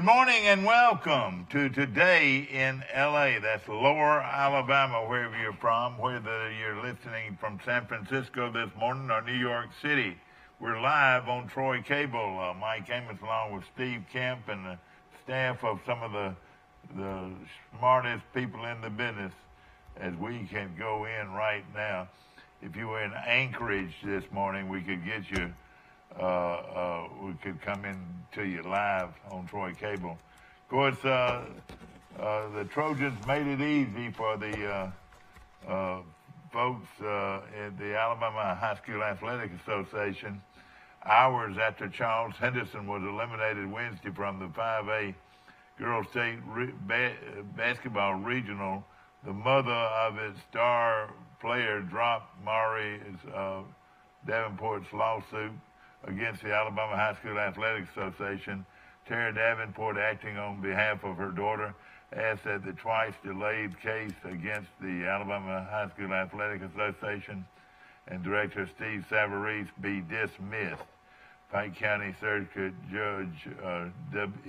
Good morning and welcome to Today in L.A. That's Lower Alabama, wherever you're from, whether you're listening from San Francisco this morning or New York City. We're live on Troy Cable. Mike Amos along with Steve Kemp and the staff of some of the smartest people in the business as we can go in right now. If you were in Anchorage this morning, we could get you we could come in to you live on Troy Cable. Of course, the Trojans made it easy for the folks at the Alabama High School Athletic Association. Hours after Charles Henderson was eliminated Wednesday from the 5A Girls State Basketball Regional, the mother of its star player dropped Maury Davenport's lawsuit against the Alabama High School Athletic Association. Tara Davenport, acting on behalf of her daughter, asked that the twice delayed case against the Alabama High School Athletic Association and Director Steve Savarese be dismissed. Pike County Circuit Judge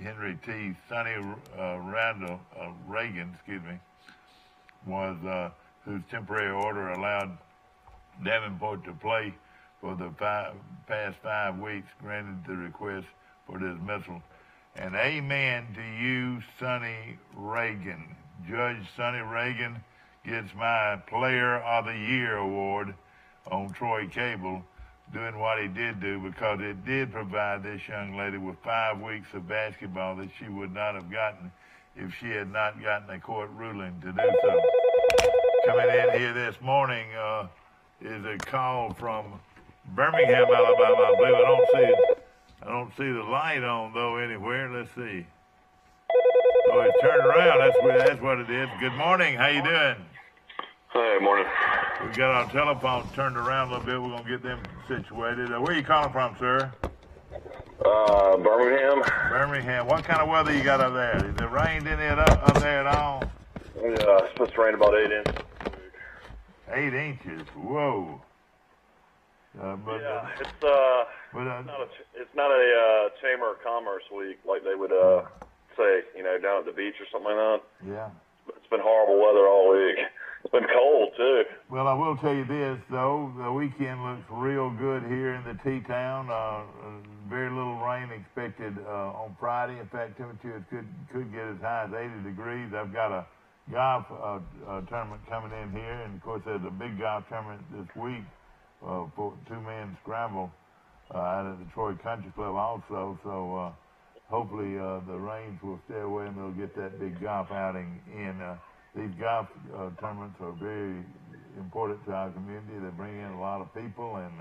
Henry T. Sonny Reagan, was whose temporary order allowed Davenport to play for the past 5 weeks, granted the request for dismissal. And amen to you, Sonny Reagan. Judge Sonny Reagan gets my Player of the Year award on Troy Cable, doing what he did do, because it did provide this young lady with 5 weeks of basketball that she would not have gotten if she had not gotten a court ruling to do so. Coming in here this morning is a call from Birmingham, Alabama. I believe I don't see the light on though anywhere. Let's see. Oh, it's turned around. That's what it is. Good morning. How you doing? Hey, morning. We got our telephone turned around a little bit. We're gonna get them situated. Where are you calling from, sir? Birmingham. Birmingham. What kind of weather you got up there? Is it rained any up there at all? Yeah, it's supposed to rain about 8 inches. 8 inches. Whoa. It's not a Chamber of Commerce week like they would say, down at the beach or something like that. Yeah. But it's been horrible weather all week. It's been cold too. Well, I will tell you this though, the weekend looks real good here in the T-town. Very little rain expected on Friday. In fact, temperature could get as high as 80 degrees. I've got a golf tournament coming in here, and of course there's a big golf tournament this week. For two-man scramble out at the Troy Country Club also. So hopefully the rains will stay away and they'll get that big golf outing in. These golf tournaments are very important to our community. They bring in a lot of people and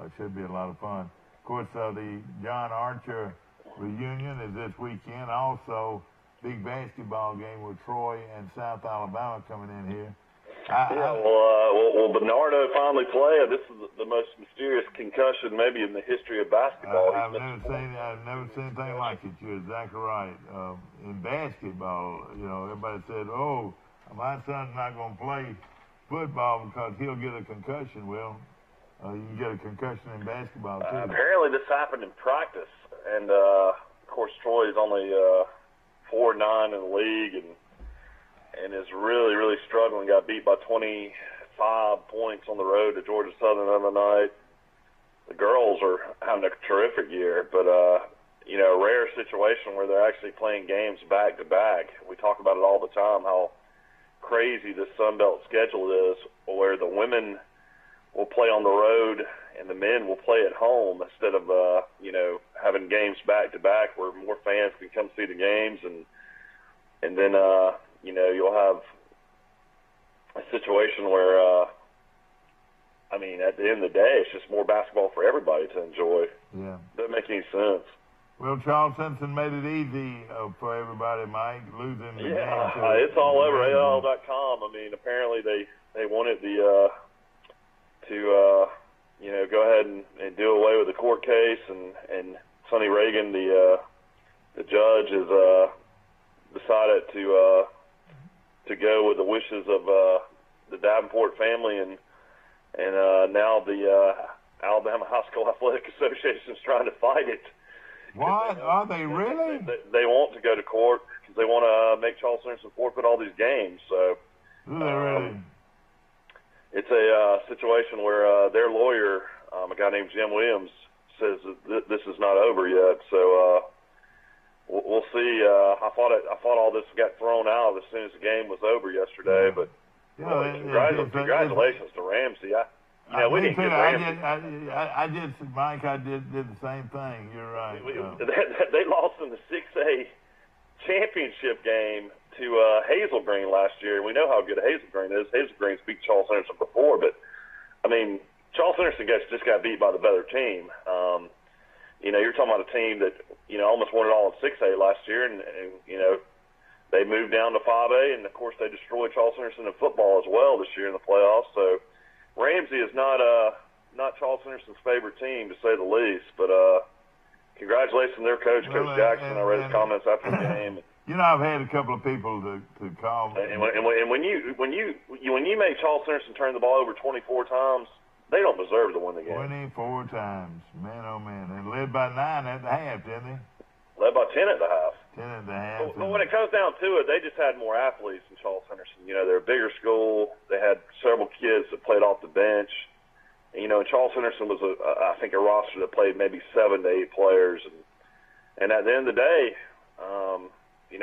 it should be a lot of fun. Of course, the John Archer reunion is this weekend. Also, big basketball game with Troy and South Alabama coming in here. Will Bernardo finally play? This is the most mysterious concussion maybe in the history of basketball. I've never seen anything like it. You're exactly right. In basketball, everybody said, "Oh, my son's not going to play football because he'll get a concussion." Well, you can get a concussion in basketball too. Apparently, this happened in practice, and of course, Troy is only 4-9 in the league, and is really, really struggling. Got beat by 25 points on the road to Georgia Southern the other night. The girls are having a terrific year, but a rare situation where they're actually playing games back to back. We talk about it all the time, how crazy this Sun Belt schedule is, where the women will play on the road and the men will play at home instead of having games back to back where more fans can come see the games, and then you'll have a situation where, at the end of the day, it's just more basketball for everybody to enjoy. Yeah. Doesn't make any sense. Well, Charles Simpson made it easy for everybody, Mike, losing the game. It's all over AL.com. Apparently they wanted to go ahead and do away with the court case, and Sonny Reagan, the judge, has decided to go with the wishes of the Davenport family, and now the Alabama High School Athletic Association is trying to fight it What? Are they really? They want to go to court because they want to make Charles Henderson forfeit all these games. So, do they really? It's a situation where their lawyer, a guy named Jim Williams, says that this is not over yet. So we'll see. I thought all this got thrown out as soon as the game was over yesterday. But congratulations to Ramsey. We didn't get Ramsey. I did, Mike. I did the same thing. You're right. They lost in the 6A championship game to Hazel Green last year. We know how good Hazel Green is. Hazel Green's beat Charles Henderson before, but I mean, Charles Henderson just got beat by the better team. You're talking about a team that almost won it all in 6A last year, and they moved down to 5A, and of course they destroyed Charles Henderson in football as well this year in the playoffs. So Ramsey is not Charles Henderson's favorite team, to say the least. But congratulations to their coach, Coach Jackson. I read his comments after the game. I've had a couple of people to call. And when you make Charles Henderson turn the ball over 24 times, they don't deserve to win the game. 24 times, man, oh man, and led by 9 at the half, didn't they? Led by 10 at the half. 10 at the half. But when it comes down to it, they just had more athletes than Charles Henderson. They're a bigger school. They had several kids that played off the bench. And Charles Henderson was I think a roster that played maybe 7 to 8 players, and at the end of the day,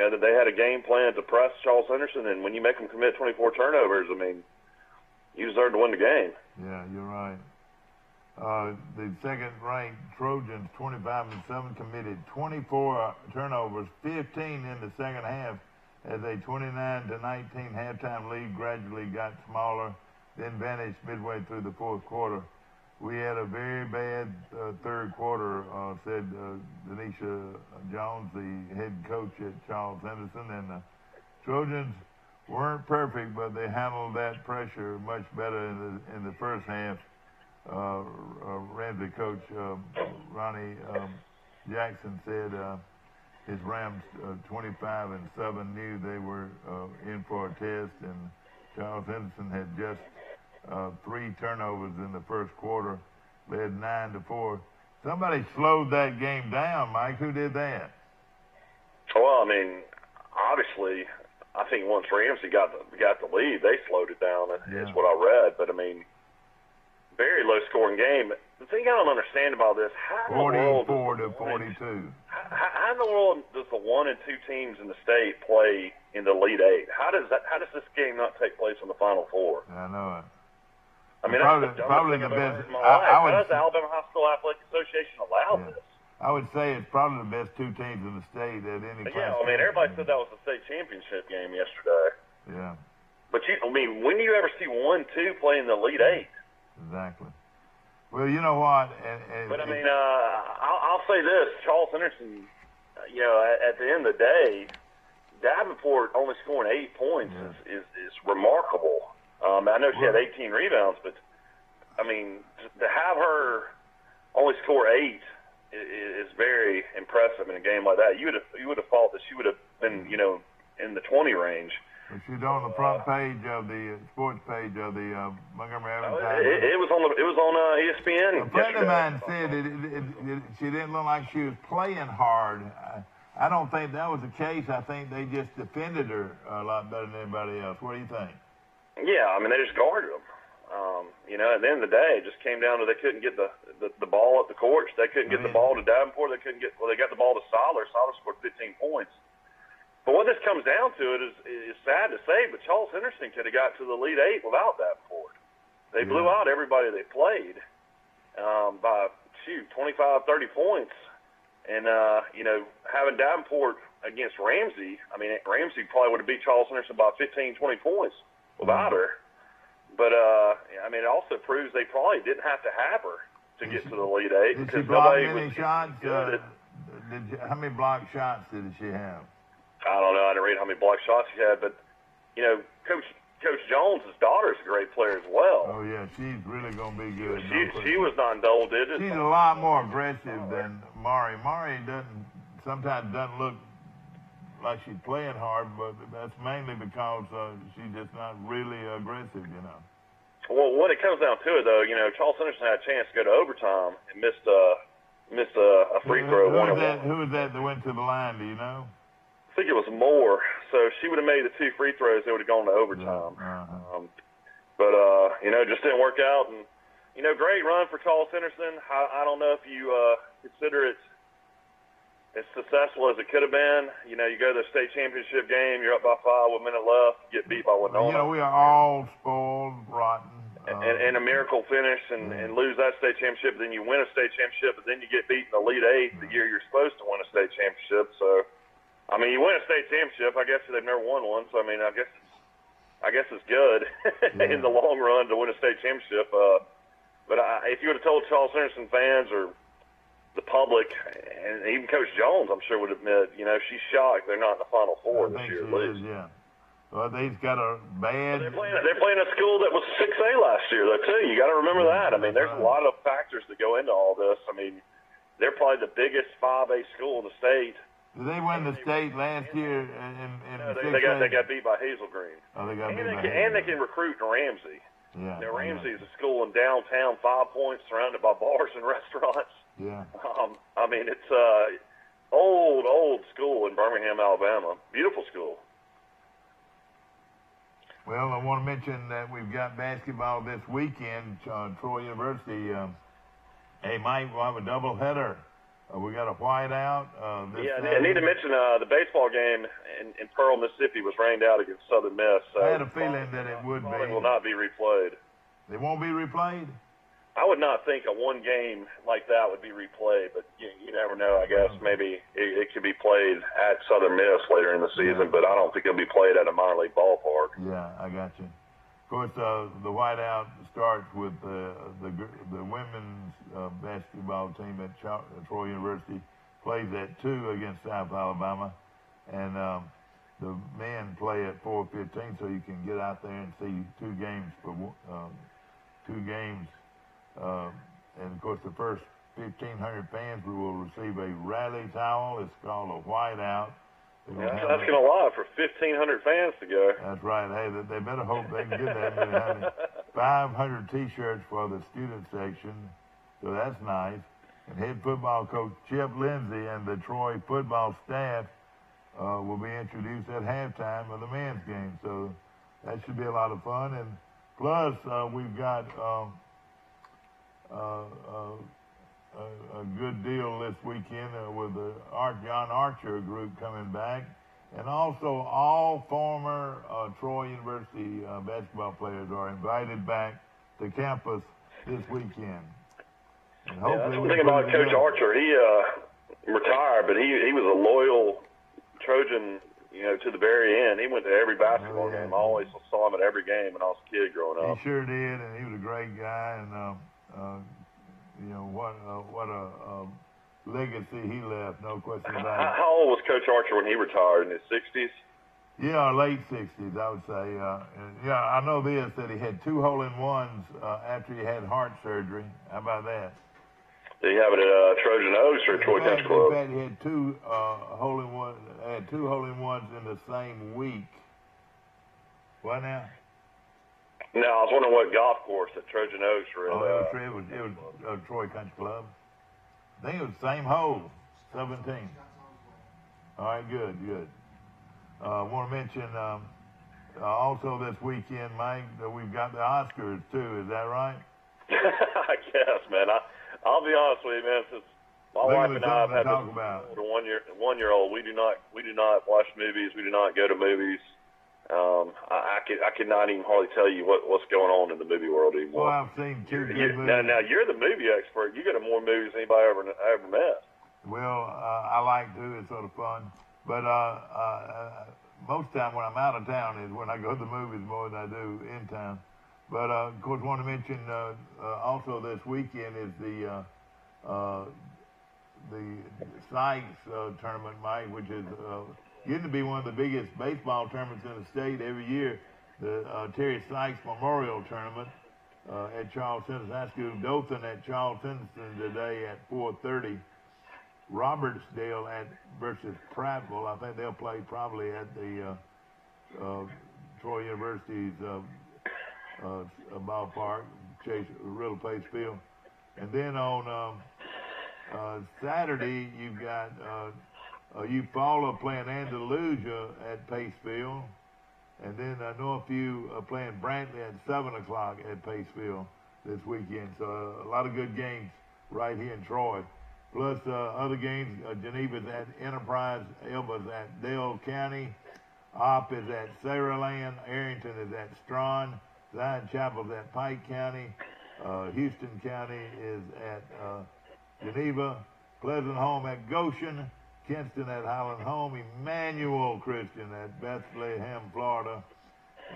that they had a game plan to press Charles Henderson, and when you make them commit 24 turnovers, I mean, you deserve to win the game. Yeah, you're right. The second-ranked Trojans, 25-7, committed 24 turnovers, 15 in the second half, as a 29-19 halftime lead gradually got smaller, then vanished midway through the fourth quarter. We had a very bad third quarter, said Denisha Jones, the head coach at Charles Henderson, and the Trojans weren't perfect, but they handled that pressure much better in the first half. Ramsey coach Ronnie Jackson said his Rams 25-7 knew they were in for a test, and Charles Henderson had just 3 turnovers in the first quarter, led 9-4. Somebody slowed that game down, Mike. Who did that? Well, I mean, obviously, I think once Ramsey got the lead, they slowed it down. That's what I read. But I mean, very low scoring game. The thing I don't understand about this, how in the world 44-42. How in the world does the 1 and 2 teams in the state play in the Elite 8? How does this game not take place in the Final Four? I know it. I mean, probably the best. How does the Alabama High School Athletic Association allow this? I would say it's probably the best 2 teams in the state at any class. Yeah, I mean, everybody said that was the state championship game yesterday. Yeah. But when do you ever see 1-2 play in the Elite 8? Exactly. Well, you know what? But I mean, I'll say this: Charles Henderson. At the end of the day, Davenport only scoring 8 points is remarkable. I know she had 18 rebounds, but I mean, to have her only score 8 is very impressive in a game like that. You would have thought that she would have been, in the 20 range. But she's on the front page of the sports page of the Montgomery Advertiser. It was on ESPN. A friend of mine said she didn't look like she was playing hard. I don't think that was the case. I think they just defended her a lot better than anybody else. What do you think? Yeah, I mean, they just guarded them. At the end of the day, it just came down to they couldn't get the ball up the court. They couldn't get the ball to Davenport. They got the ball to Siler. Siler scored 15 points. But what this comes down to is sad to say, but Charles Henderson could have got to the Elite 8 without Davenport. They blew out everybody they played by 25, 30 points. And, having Davenport against Ramsey, I mean, Ramsey probably would have beat Charles Henderson by 15, 20 points without her. But, it also proves they probably didn't have to have her to get to the Elite 8. Did she block many shots? How many block shots did she have? I don't know. I didn't read how many block shots she had, but, Coach Jones' daughter is a great player as well. Oh, yeah, she's really going to be good. She was not double digits. She's a lot more aggressive than Mari. Mari sometimes doesn't look like she's playing hard, but that's mainly because she's just not really aggressive, Well, when it comes down to it, though, Charles Henderson had a chance to go to overtime and missed a missed a free throw. Who was that went to the line? Do you know? I think it was Moore. So if she would have made the 2 free throws, they would have gone to overtime. Yeah. But it just didn't work out. And great run for Charles Henderson. I don't know if you consider it as successful as it could have been. You go to the state championship game, you're up by 5 with a minute left, you get beat by Winona. We are all spoiled, rotten. And a miracle finish and lose that state championship. Then you win a state championship, but then you get beat in the Elite Eight the year you're supposed to win a state championship. So, you win a state championship. I guess they've never won one. So, I guess it's good in the long run to win a state championship. But if you would have told Charles Henderson fans or the public, and even Coach Jones, I'm sure would admit, she's shocked they're not in the Final Four this year. Yeah. Well, they've got a bad. They're playing a school that was 6A last year, though, too. You got to remember that. There's a lot of factors that go into all this. They're probably the biggest 5A school in the state. Did they win the state last year? They got beat by Hazel Green. Oh, they got beat by Hazel. And they can recruit in Ramsey. Yeah. Ramsey is a school in downtown, 5 points, surrounded by bars and restaurants. Yeah. It's old school in Birmingham, Alabama. Beautiful school. Well, I want to mention that we've got basketball this weekend. Troy University, might have a doubleheader. We got a whiteout. I need to mention the baseball game in Pearl, Mississippi was rained out against Southern Miss. So I had a feeling that it would be. It will not be replayed. They won't be replayed? I would not think a one game like that would be replayed, but you never know. I guess maybe it could be played at Southern Miss later in the season, but I don't think it'll be played at a minor league ballpark. Yeah, I got you. Of course, the whiteout starts with the women's basketball team at Troy University plays at 2 against South Alabama, and the men play at 4:15, so you can get out there and see 2 games and of course, the first 1,500 fans will receive a rally towel. It's called a whiteout. That's asking a lot for 1,500 fans to go. That's right. Hey, they better hope they can get that many. 500 T-shirts for the student section, so that's nice. And head football coach Chip Lindsey and the Troy football staff will be introduced at halftime of the men's game. So that should be a lot of fun. And plus, we've got a good deal this weekend with the John Archer group coming back, and also all former Troy University basketball players are invited back to campus this weekend. And hopefully, that's one thing about Coach Archer. He retired, but he was a loyal Trojan, to the very end. He went to every basketball game. I always saw him at every game when I was a kid growing up. He sure did, and he was a great guy, and what a legacy he left, no question about it. How old was Coach Archer when he retired? In his 60s? Yeah, late 60s, I would say. I know this, that he had 2 hole-in-ones after he had heart surgery. How about that? Did he have it at Trojan Oaks or Troy Country Club? In fact, he had 2 hole-in-ones. Had 2 hole-in-ones in the same week. What now? No, I was wondering what golf course at Trojan Oaks or it was Troy Country Club. I think it was the same hole, 17. All right, good. I want to mention also this weekend, Mike, that we've got the Oscars too. Is that right? I guess, man. I'll be honest with you, man. Since my wife and I have had a one-year-old, we do not watch movies. We do not go to movies. I could not even hardly tell you what's going on in the movie world anymore. Well, I've seen 2 good movies. Now you're the movie expert. You go to more movies than anybody ever met. Well, I like to. It's sort of fun. But most of the time when I'm out of town is when I go to the movies more than I do in town. But, of course, I want to mention also this weekend is the Sykes tournament, Mike, which is getting to be one of the biggest baseball tournaments in the state every year. The Terry Sykes Memorial Tournament at Charles Henderson High School. Dothan at Charles Henderson today at 4:30. Robertsdale versus Prattville. I think they'll play probably at the Troy University's ballpark, Chase Riddle Pace Field. And then on Saturday, you've got Eufaula playing Andalusia at Pace Field. And then Northview playing Brantley at 7 o'clock at Pace Field this weekend. So a lot of good games right here in Troy. Plus other games, Geneva's at Enterprise, Elba's at Dale County, Opp is at Saraland, Arrington is at Strawn, Zion Chapel's at Pike County, Houston County is at Geneva, Pleasant Home at Goshen, Kinston at Highland Home, Emmanuel Christian at Bethlehem, Florida,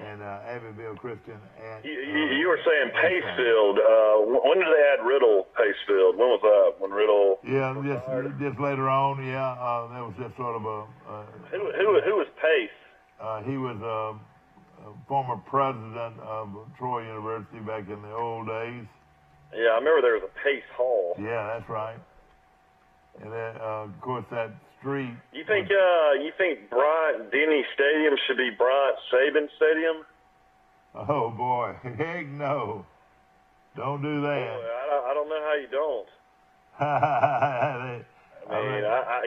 and Abbeville Christian at... You were saying Pacefield. When did they add Riddle Pacefield? When was that? When Riddle... Yeah, just later on, yeah. That was just sort of a... Who was Pace? He was a former president of Troy University back in the old days. Yeah, I remember there was a Pace Hall. Yeah, that's right. And then, of course, that street. You think Bryant Denny Stadium should be Bryant Saban Stadium? Oh boy, heck no! Don't do that. Boy, I don't know how you don't.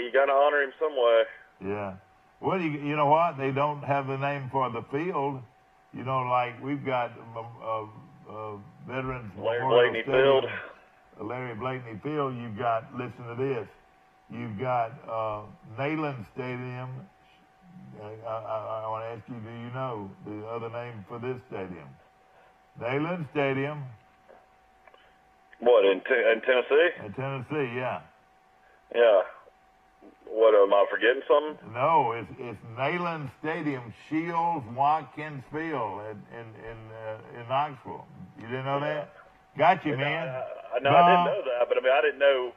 You got to honor him some way. Yeah. Well, you know what? They don't have the name for the field. You know, like we've got Veterans Larry Blakeney Field. Larry Blakeney Field. You've got, listen to this, you've got Neyland Stadium. I want to ask you, do you know the other name for this stadium? Neyland Stadium. What, in Tennessee? In Tennessee, yeah. Yeah. What, am I forgetting something? No, it's Neyland Stadium, Shields Watkins Field in Knoxville. You didn't know that? Got you, man. I didn't know that, but I didn't know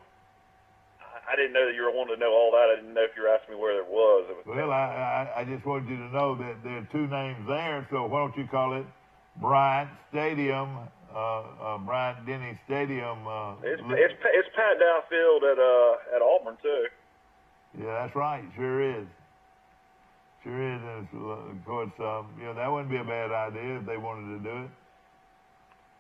that you were wanting to know all that. I didn't know if you were asking me where it was. Well, I just wanted you to know that there are two names there, so why don't you call it Bryant Stadium, Bryant Denny Stadium. It's Pat Dow Field at Auburn too. Yeah, that's right. Sure is. Sure is. And of course, that wouldn't be a bad idea if they wanted to do it.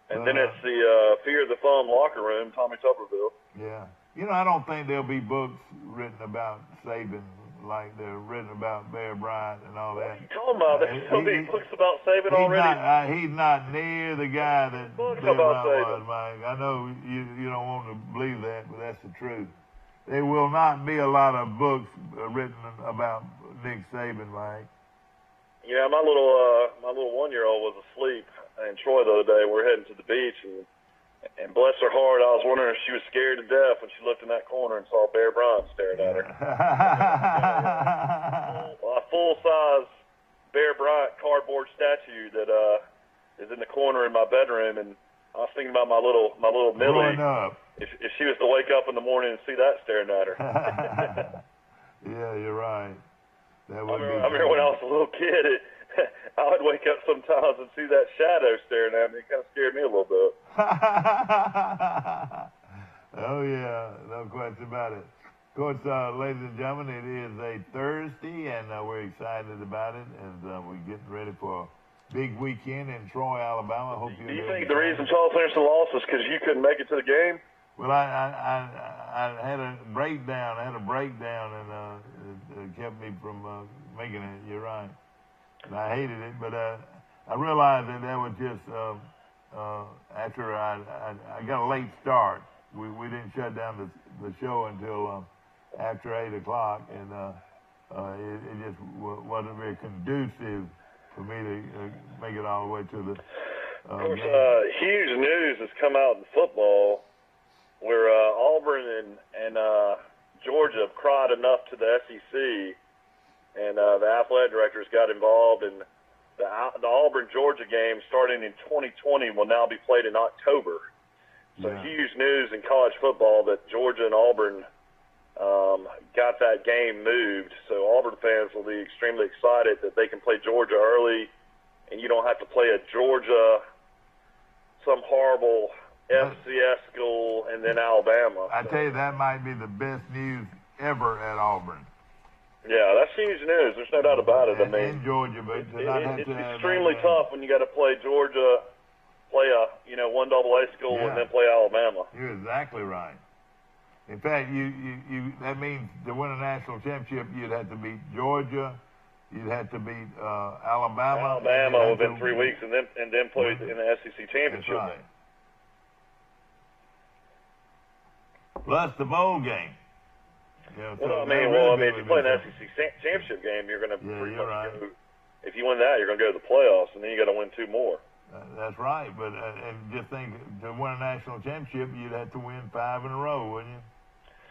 And then it's the Fear the Thumb locker room, Tommy Tuberville. Yeah. I don't think there'll be books written about Saban like they're written about Bear Bryant and all that. What are you talking about? There's so many books about Saban already. He's not near the guy that books Bear about Bryant Saban. was, Mike. I know you don't want to believe that, but that's the truth. There will not be a lot of books written about Nick Saban, Mike. Yeah, my little 1-year-old was asleep in Troy the other day. We're heading to the beach, and bless her heart, I was wondering if she was scared to death when she looked in that corner and saw Bear Bryant staring at her. A full-size Bear Bryant cardboard statue that is in the corner in my bedroom, and I was thinking about my little Millie. If she was to wake up in the morning and see that staring at her. Yeah, you're right. That would I remember when I was a little kid, I would wake up sometimes and see that shadow staring at me. It kind of scared me a little bit. Oh, yeah, no question about it. Of course, ladies and gentlemen, it is a Thursday, and we're excited about it, and we're getting ready for a big weekend in Troy, Alabama. Do you think the reason Charles Henderson lost is because you couldn't make it to the game? Well, I had a breakdown. And it kept me from making it. You're right. And I hated it, but I realized that was just after I got a late start. We didn't shut down the show until after 8 o'clock, and it just wasn't very conducive for me to make it all the way to the Of course, huge news has come out in football where Auburn and Georgia have cried enough to the SEC, and the athletic directors got involved, and the Auburn-Georgia game starting in 2020 will now be played in October. So huge news in college football that Georgia and Auburn got that game moved. So Auburn fans will be extremely excited that they can play Georgia early, and you don't have to play a Georgia, some horrible FCS school, and then Alabama. I tell you, that might be the best news ever at Auburn. Yeah, that's huge news. There's no doubt about it. In Georgia, but it's extremely tough when you got to play Georgia, play a 1AA school, and then play Alabama. You're exactly right. In fact, that means to win a national championship, you'd have to beat Georgia, you'd have to beat Alabama. Alabama within 3 weeks, and then play in the SEC championship. That's right. Plus the bowl game. You know, well, so I mean, if you play an SEC championship game, you're going to go. If you win that, you're going to go to the playoffs, and then you got to win 2 more. That's right, but and just think, to win a national championship, you'd have to win 5 in a row, wouldn't you?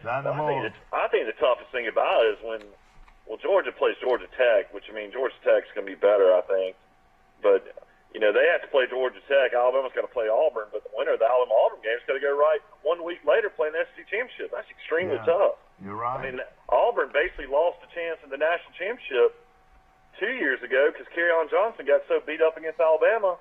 Not no more. I think the toughest thing about it is when, Georgia plays Georgia Tech, which, I mean, Georgia Tech's going to be better, I think. But, you know, they have to play Georgia Tech. Alabama's got to play Auburn, but the winner of the Alabama-Auburn game's got to go right 1 week later playing the SEC championship. That's extremely tough. You're right. I mean, Auburn basically lost a chance in the national championship 2 years ago because Kerryon Johnson got so beat up against Alabama,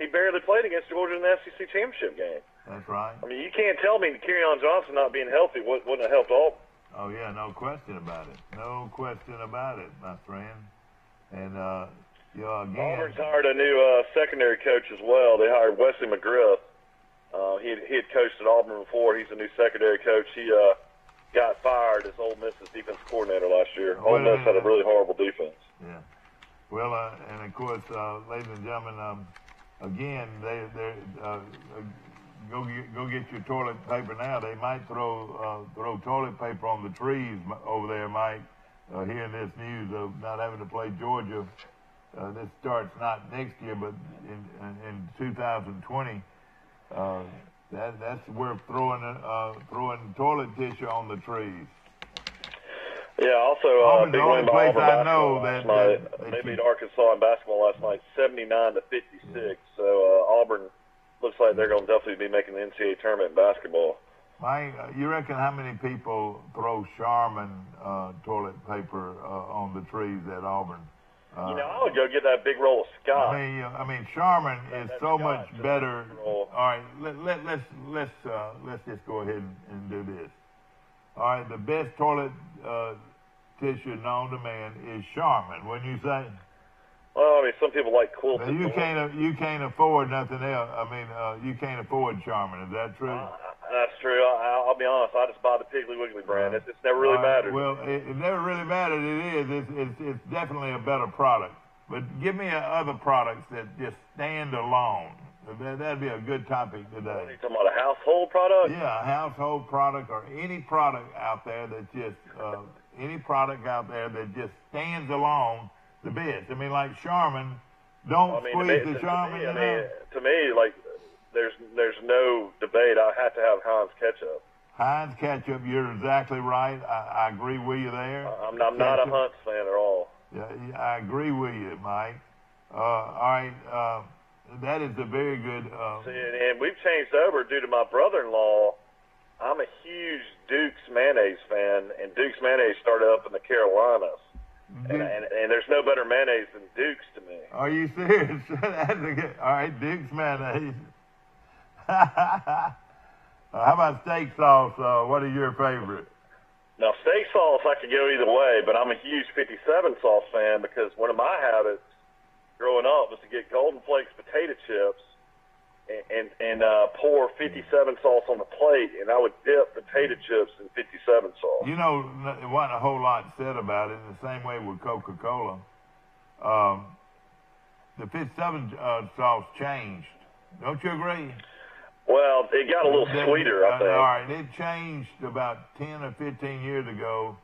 he barely played against Georgia in the SEC championship game. That's right. I mean, you can't tell me that Kerryon Johnson not being healthy wouldn't have helped Auburn. Oh, yeah, no question about it. No question about it, my friend. And, again, Auburn's hired a new secondary coach as well. They hired Wesley McGriff. He had coached at Auburn before. He's a new secondary coach. He got fired as Ole Miss's defensive coordinator last year. Ole Miss had a really horrible defense. Yeah. Well, and of course, ladies and gentlemen, again, go get your toilet paper now. They might throw toilet paper on the trees over there, Mike. Hearing this news of not having to play Georgia, this starts not next year, but in 2020. That's worth throwing toilet tissue on the trees. Yeah, also big win by Auburn basketball last night. They beat Arkansas in basketball last night, 79-56. So Auburn looks like they're going to definitely be making the NCAA tournament in basketball. Mike, you reckon how many people throw Charmin toilet paper on the trees at Auburn? I would go get that big roll of Scott. I mean, Charmin is so much better. All right, let's just go ahead and do this. All right, the best toilet tissue known to man is Charmin. Wouldn't you say? Well, I mean, some people like quilted. You can't afford nothing else. I mean, you can't afford Charmin. Is that true? That's true. I'll be honest. I just buy the Piggly Wiggly brand. It's never really mattered. Well, it never really mattered. It is. It's definitely a better product. But give me other products that just stand alone. That'd be a good topic today. Are you talking about a household product? Yeah, a household product or any product out there that just stands alone the best. I mean, like Charmin. Don't squeeze the Charmin. To me, like. There's no debate. I have to have Heinz ketchup. Heinz ketchup, you're exactly right. I agree with you there. I'm not a Hunt's fan at all. Yeah, I agree with you, Mike. All right, that is a very good. And we've changed over due to my brother-in-law. I'm a huge Duke's mayonnaise fan, and Duke's mayonnaise started up in the Carolinas. And there's no better mayonnaise than Duke's to me. Are you serious? All right, Duke's mayonnaise. How about steak sauce? What are your favorites? Now, steak sauce, I could go either way, but I'm a huge 57 sauce fan because one of my habits growing up was to get Golden Flakes potato chips and pour 57 sauce on the plate, and I would dip potato chips in 57 sauce. You know, there wasn't a whole lot said about it. In the same way with Coca-Cola. The 57 sauce changed. Don't you agree? Well, it got a little sweeter, I think. All right, it changed about 10 or 15 years ago,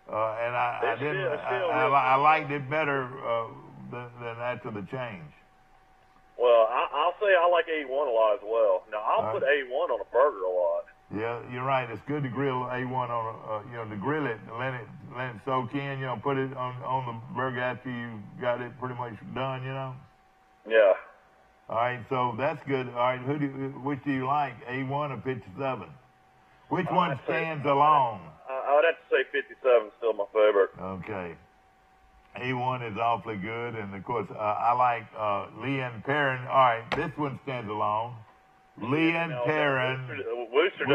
and I liked it better than after the change. Well, I'll say I like A1 a lot as well. Now, I'll put A1 on a burger a lot. Yeah, you're right. It's good to grill A1 on to grill it, let it soak in. Put it on the burger after you got it pretty much done. Yeah. All right, so that's good. All right, which do you like, A1 or 57? Which one stands alone? I would have to say 57 is still my favorite. Okay. A1 is awfully good, and of course, I like Lee and Perrin. All right, this one stands alone. Lee and Perrin. Worcester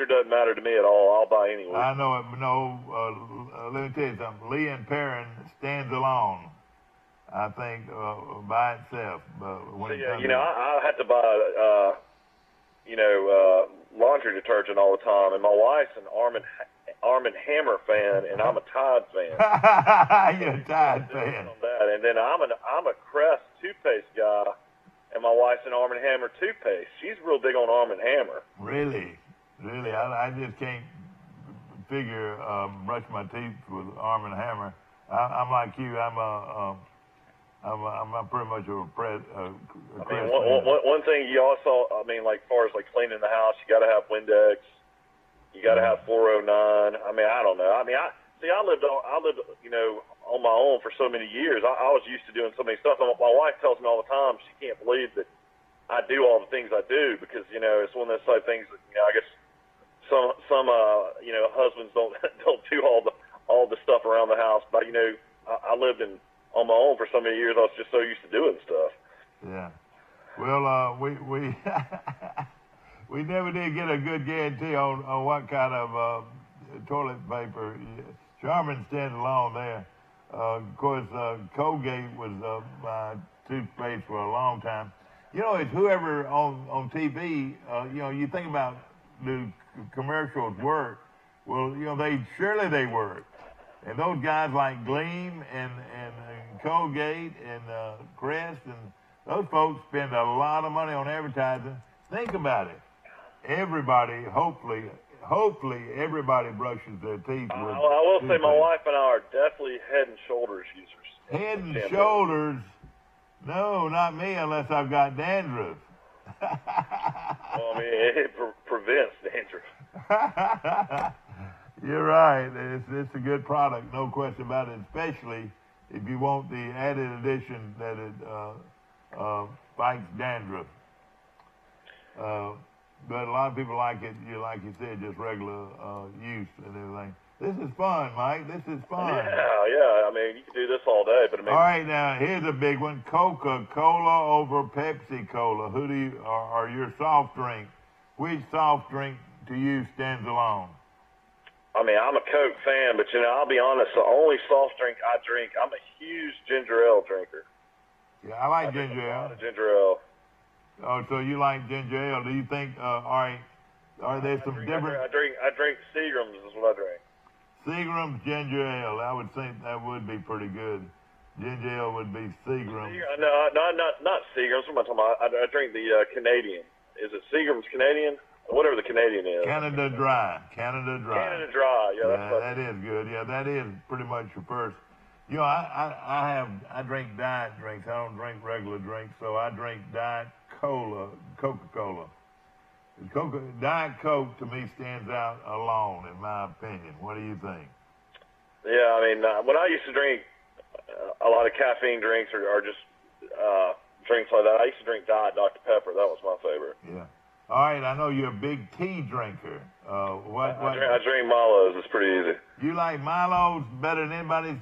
doesn't matter to me at all. I'll buy any. I know it. No, let me tell you something. Lee and Perrin stands alone. I think by itself. But when I had to buy laundry detergent all the time, and my wife's an Arm and Hammer fan, and I'm a Tide fan. You're a Tide fan. On that. And then I'm a Crest toothpaste guy, and my wife's an Arm and Hammer toothpaste. She's real big on Arm and Hammer. Really? I just can't figure brush my teeth with Arm and Hammer. I'm like you. I'm pretty much a Crest fan. One thing you also, like, as far as like cleaning the house, you got to have Windex. You got to have 409. I don't know. I lived, on my own for so many years. I was used to doing so many stuff. My wife tells me all the time she can't believe that I do all the things I do because, it's one of those type things that, I guess some husbands don't do all the stuff around the house. But, I lived on my own for so many years. I was just so used to doing stuff. Yeah. Well, we never did get a good guarantee on what kind of toilet paper. Charmin stands alone there. Of course, Colgate was my toothpaste for a long time. It's whoever on TV, you think about the commercials work. Well, they work. And those guys like Gleam and Colgate and Crest, and those folks spend a lot of money on advertising. Think about it. Everybody, hopefully everybody brushes their teeth with I will say my wife and I are definitely Head and Shoulders users. Head and Shoulders? No, not me unless I've got dandruff. Well, it prevents dandruff. You're right. It's a good product, no question about it, especially if you want the added addition that it fights dandruff. But a lot of people like it, like you said, just regular use and everything. This is fun, Mike. This is fun. Yeah. You can do this all day. But all right, now here's a big one: Coca-Cola over Pepsi-Cola. Who are your soft drink? Which soft drink to you stands alone? I'm a Coke fan, but I'll be honest. The only soft drink I drink, I'm a huge ginger ale drinker. Yeah, I like ginger ale. A lot of ginger ale. Oh, so you like ginger ale? Do you think? All right. Are there some different? I drink Seagram's is what I drink. Seagram's ginger ale. I would think that would be pretty good. Ginger ale would be Seagram's. No, not Seagram's. What am I talking about? I drink the Canadian. Is it Seagram's Canadian? Whatever the Canadian is. Canada Dry. Canada Dry. Yeah, that is good. Yeah, that is pretty much your first. I drink diet drinks. I don't drink regular drinks, so I drink Diet Coca-Cola. Diet Coke to me stands out alone, in my opinion. What do you think? Yeah, when I used to drink a lot of caffeine drinks or just drinks like that, I used to drink Diet Dr. Pepper. That was my favorite. Yeah. All right, I know you're a big tea drinker. I drink Milo's. It's pretty easy. You like Milo's better than anybody's?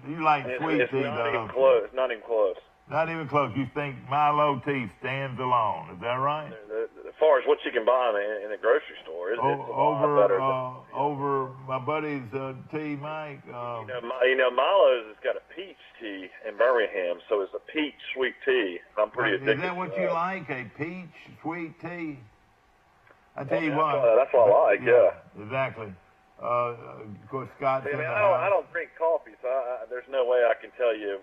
You like sweet tea, though? Not even close. Not even close. Not even close. You think Milo tea stands alone? Is that right? As far as what you can buy in a grocery store, it's a lot better. Over my buddy's tea, Mike. Milo's has got a peach tea in Birmingham, so it's a peach sweet tea. I'm pretty addicted. Is that what you like? A peach sweet tea? I tell you what. That's what I like. Yeah. Exactly. Of course, Scott's in the house. I don't drink coffee, so there's no way I can tell you.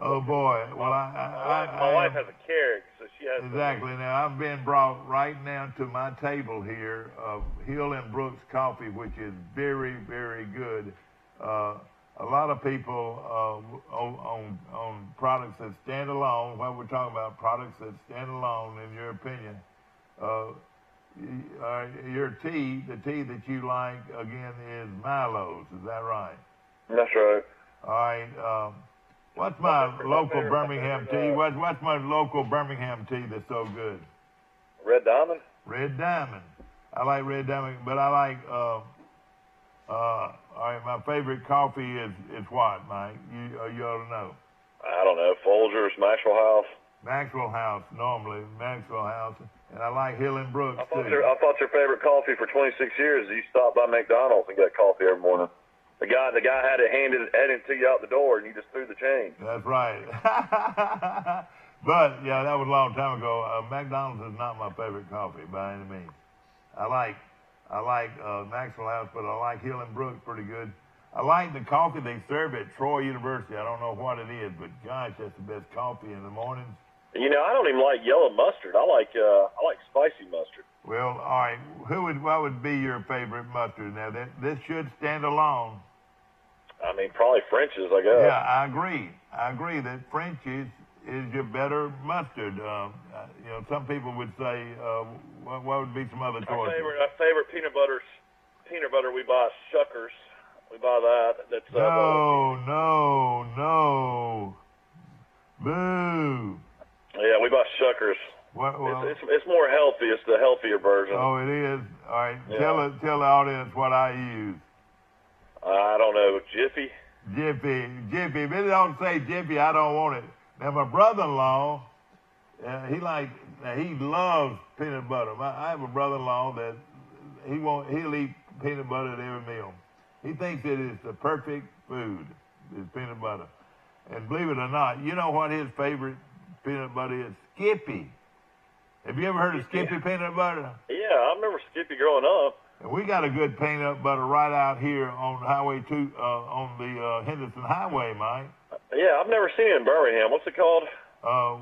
Oh boy! Well, my wife has a Keurig, so she has. Exactly. Now I've been brought right now to my table here of Hill and Brooks coffee, which is very, very good. A lot of people on products that stand alone. What we're talking about, products that stand alone. In your opinion, your tea, the tea that you like, again, is Milo's. Is that right? That's right. All right. What's my local Birmingham tea? What's my local Birmingham tea that's so good? Red Diamond? Red Diamond. I like Red Diamond, but I like, all right, my favorite coffee is what, Mike? You ought to know. I don't know. Folgers, Maxwell House? Maxwell House, normally. Maxwell House. And I like Hill and Brooks, too. I thought your favorite coffee for 26 years is you stopped by McDonald's and got coffee every morning. The guy had it handed to you out the door, and you just threw the change. That's right. But yeah, that was a long time ago. McDonald's is not my favorite coffee by any means. I like Maxwell House, but I like Hill and Brooks pretty good. I like the coffee they serve at Troy University. I don't know what it is, but gosh, that's the best coffee in the mornings. You know, I don't even like yellow mustard. I like spicy mustard. Well, all right. What would be your favorite mustard? Now, this should stand alone. I mean, probably French's, I guess. Yeah, I agree that French's is your better mustard. You know, some people would say, what would be some other choices? Our favorite peanut butter we buy Shuckers. We buy that. That's no. Boo. Yeah, we buy Shuckers. Well, it's more healthy. It's the healthier version. Oh, it is. All right. Yeah. Tell the audience what I use. I don't know. Jiffy. If it don't say Jiffy, I don't want it. Now my brother-in-law, he loves peanut butter. I have a brother-in-law that he'll eat peanut butter at every meal. He thinks it is the perfect food, is peanut butter. And believe it or not, you know what his favorite peanut butter is? Skippy. Have you ever heard of Skippy peanut butter? Yeah, I remember Skippy growing up. And we got a good peanut butter right out here on Highway 2, on the Henderson Highway, Mike. Yeah, I've never seen it in Birmingham. What's it called?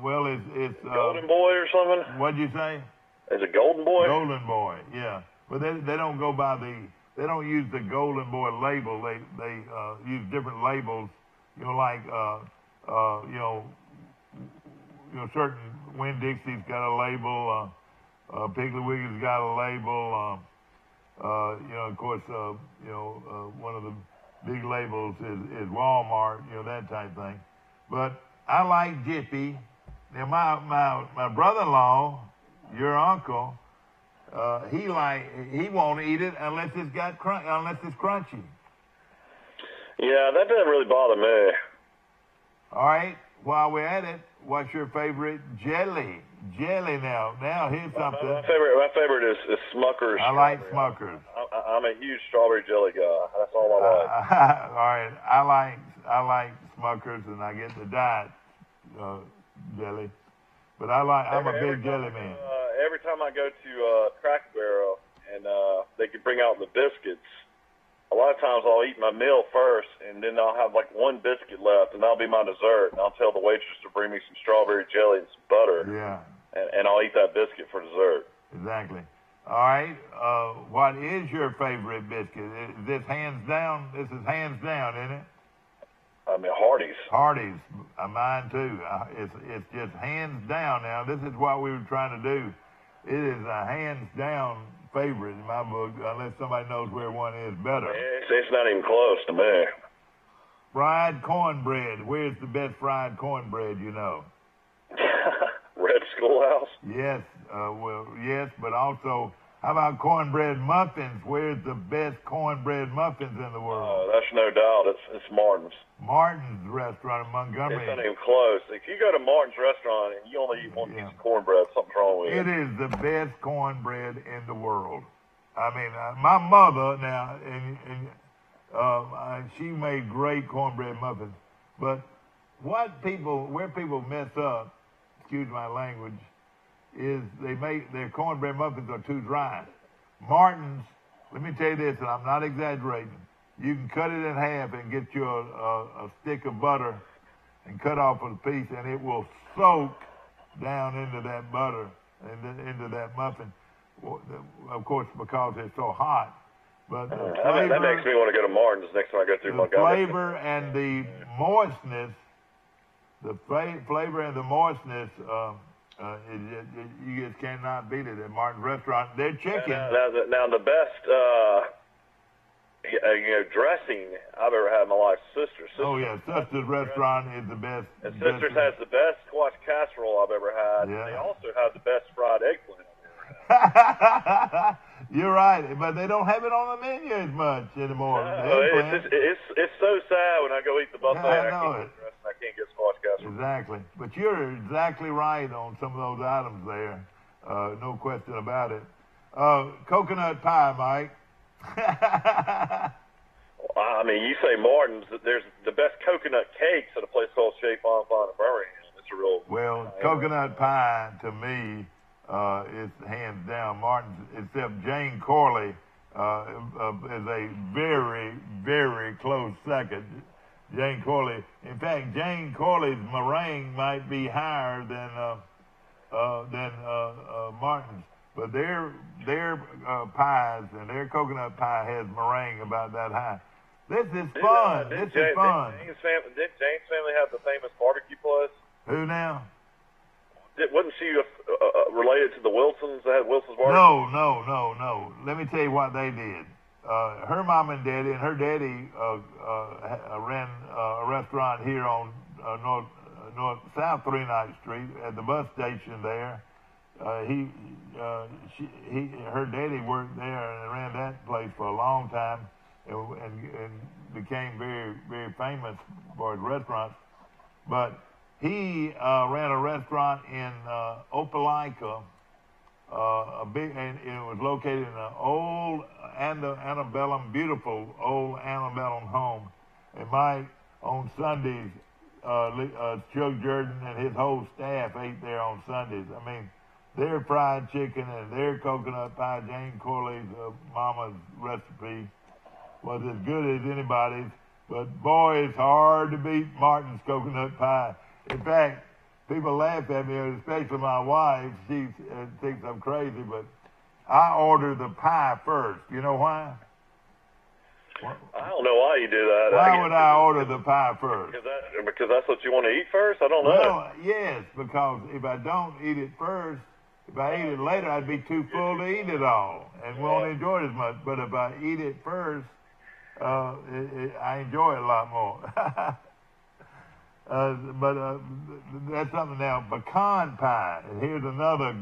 Well, it's Golden Boy or something? What'd you say? Is it Golden Boy? Golden Boy, yeah. But they don't go by they don't use the Golden Boy label. They use different labels. You know, like certain Winn-Dixie's got a label. Piggly Wiggly's got a label. Of course, one of the big labels is Walmart. You know, that type thing. But I like Jiffy. Now my brother-in-law, your uncle, he won't eat it unless it's crunchy. Yeah, that doesn't really bother me. All right. While we're at it, what's your favorite jelly? Now here's something. My favorite is Smucker's. I like Smucker's. I'm a huge strawberry jelly guy. That's all I like. All right. I like Smucker's, and I get the diet jelly. But I'm a big jelly man. Every time I go to Cracker Barrel and they can bring out the biscuits, a lot of times I'll eat my meal first, and then I'll have like one biscuit left, and that'll be my dessert. And I'll tell the waitress to bring me some strawberry jelly and some butter. Yeah. And I'll eat that biscuit for dessert. Exactly. All right. What is your favorite biscuit? Is this hands down? This is hands down, isn't it? I mean, Hardee's. Hardee's. Mine too. It's just hands down now. This is what we were trying to do. It is a hands down favorite in my book, unless somebody knows where one is better. It's not even close to me. Fried cornbread. Where's the best fried cornbread you know? Red Schoolhouse? Yes. Yes, but also, how about cornbread muffins? Where's the best cornbread muffins in the world? Oh, that's no doubt. It's Martin's. Martin's restaurant in Montgomery. It's not even close. If you go to Martin's restaurant and you only eat one piece of cornbread, something's wrong with you. It is the best cornbread in the world. I mean, my mother now, she made great cornbread muffins. But where people mess up, excuse my language, is their cornbread muffins are too dry. Martin's, let me tell you this, and I'm not exaggerating. You can cut it in half and get you a stick of butter and cut off a piece, and it will soak down into that butter and into that muffin. Of course, because it's so hot. But that makes me want to go to Martin's next time I go through Montgomery. The flavor and the moistness, you just cannot beat it at Martin's restaurant. Their chicken. Now the best. Dressing I've ever had in my life, Sister's. Sister's restaurant is the best. And Sister's has the best squash casserole I've ever had. Yeah. They also have the best fried eggplant I've ever had. You're right, but they don't have it on the menu as much anymore. No, it's so sad when I go eat the buffet. I can't get squash casserole. Exactly, but you're exactly right on some of those items there. No question about it. Coconut pie, Mike. I mean, you say Martin's. There's the best coconut cakes at a place called Chez Bon Bon in Birmingham. It's a real. Well, coconut pie to me is hands down Martin's, except Jane Corley is a very, very close second. Jane Corley. In fact, Jane Corley's meringue might be higher than Martin's, but their pies and their coconut pie has meringue about that high. This is fun. This is fun. Did Jane's family have the famous barbecue place? Who now? Wasn't she related to the Wilsons that had Wilson's barbecue? No. Let me tell you what they did. Her mom and daddy, and her daddy ran a restaurant here on South 39th Street at the bus station there. Her daddy worked there and ran that place for a long time, and became very, very famous for his restaurants. But he ran a restaurant in Opelika, and it was located in an old antebellum, beautiful old antebellum home. And Mike, on Sundays, Chuck Jordan and his whole staff ate there on Sundays. I mean, their fried chicken and their coconut pie, Jane Corley's mama's recipe, was as good as anybody's. But boy, it's hard to beat Martin's coconut pie. In fact, people laugh at me, especially my wife. She thinks I'm crazy, but I order the pie first. You know why? I don't know why you do that. Why would I order the pie first? Because that's what you want to eat first? I don't know. Well, yes, because if I don't eat it first, if I eat it later, I'd be too full to eat it all and won't enjoy it as much. But if I eat it first, I enjoy it a lot more. But that's something now. Pecan pie, and here's another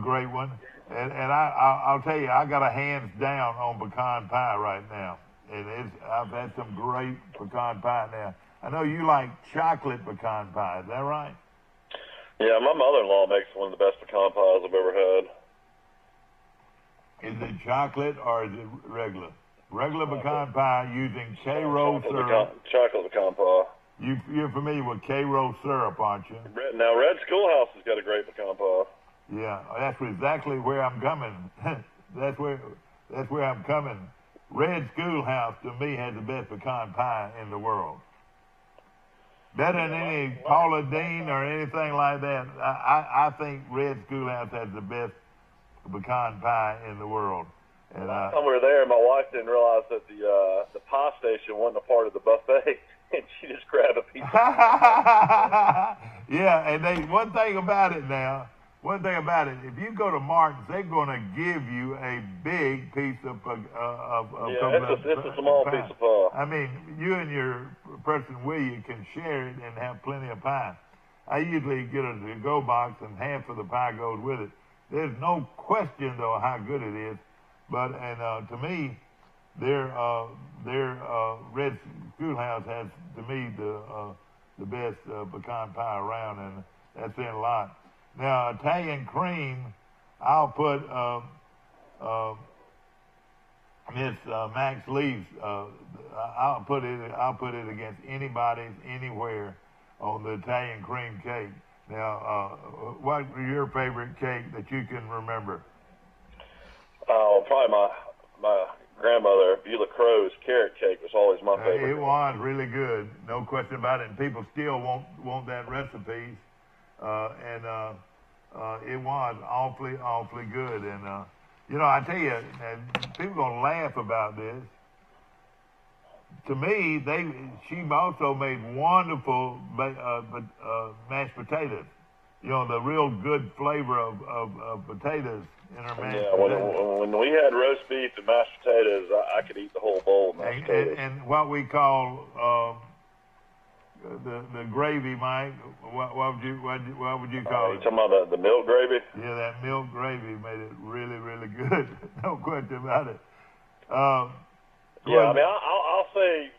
great one. And I'll tell you, I got a hands down on pecan pie right now. And I've had some great pecan pie now. I know you like chocolate pecan pie. Is that right? Yeah, my mother-in-law makes one of the best pecan pies I've ever had. Is it chocolate or is it regular? Regular pecan pie using K-Roll syrup. Chocolate pecan pie. You're familiar with K-Roll syrup, aren't you? Now, Red Schoolhouse has got a great pecan pie. Yeah, that's exactly where I'm coming. That's where I'm coming. Red Schoolhouse, to me, has the best pecan pie in the world. Better than any Paula Deen or anything like that. I think Red Schoolhouse has the best pecan pie in the world. And last time we were there, my wife didn't realize that the pie station wasn't a part of the buffet, and she just grabbed a piece. Yeah, and one thing about it, if you go to Martin's, they're going to give you a big piece of it's a small pie. Piece of pie. I mean, you and your person with you can share it and have plenty of pie. I usually get a to-go box, and half of the pie goes with it. There's no question, though, how good it is. But to me, their Red Schoolhouse has, to me, the best pecan pie around, and that's saying a lot. Now, Italian cream, I'll put Miss Max Leaf's. I'll put it against anybody's anywhere on the Italian cream cake. Now, what's your favorite cake that you can remember? Oh, probably my grandmother, Beulah Crow's carrot cake was always my favorite. It was really good, no question about it. And people still want that recipe, it was awfully good. And I tell you, people gonna laugh about this. To me, she also made wonderful mashed potatoes. The real good flavor of potatoes in her mashed potatoes. When we had roast beef and mashed potatoes, I could eat the whole bowl of mashed potatoes. And what we call the gravy, Mike, what would you call it? You talking about the milk gravy? Yeah, that milk gravy made it really, really good. No question about it. Yeah, I mean, I'll say,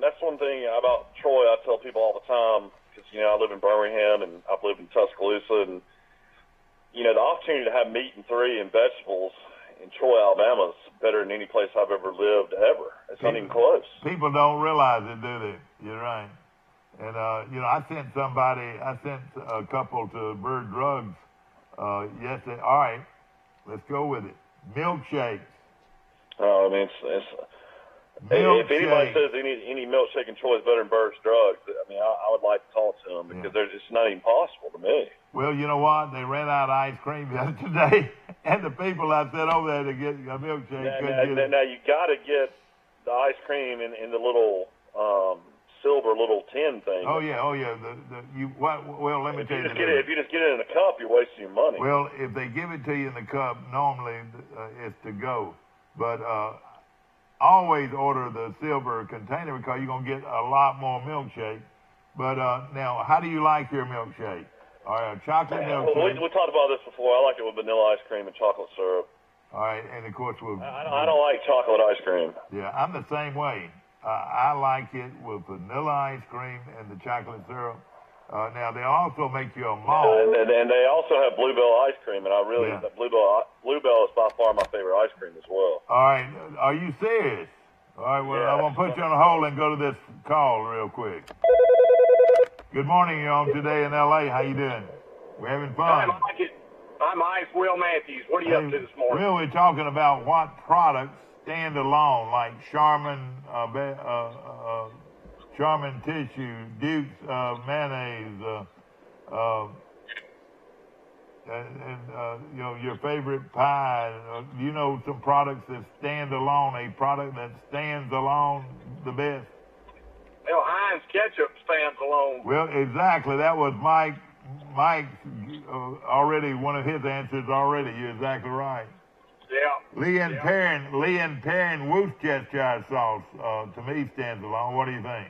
that's one thing about Troy I tell people all the time, because, I live in Birmingham and I've lived in Tuscaloosa, and, the opportunity to have meat and three and vegetables in Troy, Alabama is better than any place I've ever lived ever. It's not even close. People don't realize it, do they? You're right. And, I sent a couple to Bird Drugs yesterday. All right, let's go with it. Milkshakes. Oh, I mean, if anybody says any milkshake and choice better than Bird's Drugs, I mean, I would like to talk to them because it's not even possible to me. Well, you know what? They ran out of ice cream yesterday, and the people I sent over there to get a milkshake Now you got to get the ice cream in the little silver little tin thing. Oh yeah. Well, let me tell you. If you just get it in a cup, you're wasting your money. Well, if they give it to you in the cup, normally it's to go, but always order the silver container because you're gonna get a lot more milkshake. But now, how do you like your milkshake? All right, chocolate milkshake. We talked about this before. I like it with vanilla ice cream and chocolate syrup. All right, and of course I don't like chocolate ice cream. Yeah, I'm the same way. I like it with vanilla ice cream and the chocolate syrup. Now they also make you a malt. And they also have Bluebell ice cream, and the Bluebell is by far my favorite ice cream as well. All right, are you serious? All right, well I'm gonna put you on hold and go to this call real quick. Good morning, you're on Today in LA. How you doing? We're having fun. Hi, Mike. Will Matthews. What are you up to this morning? Will, we're talking about what products stand alone, like Charmin tissue, Duke's mayonnaise, your favorite pie. You know some products that stand alone, a product that stands alone the best? Well, Heinz ketchup stands alone. Well, exactly. That was Mike's already, one of his answers already. You're exactly right. Yeah. Lee and Perrin Worcestershire sauce, to me, stands alone. What do you think?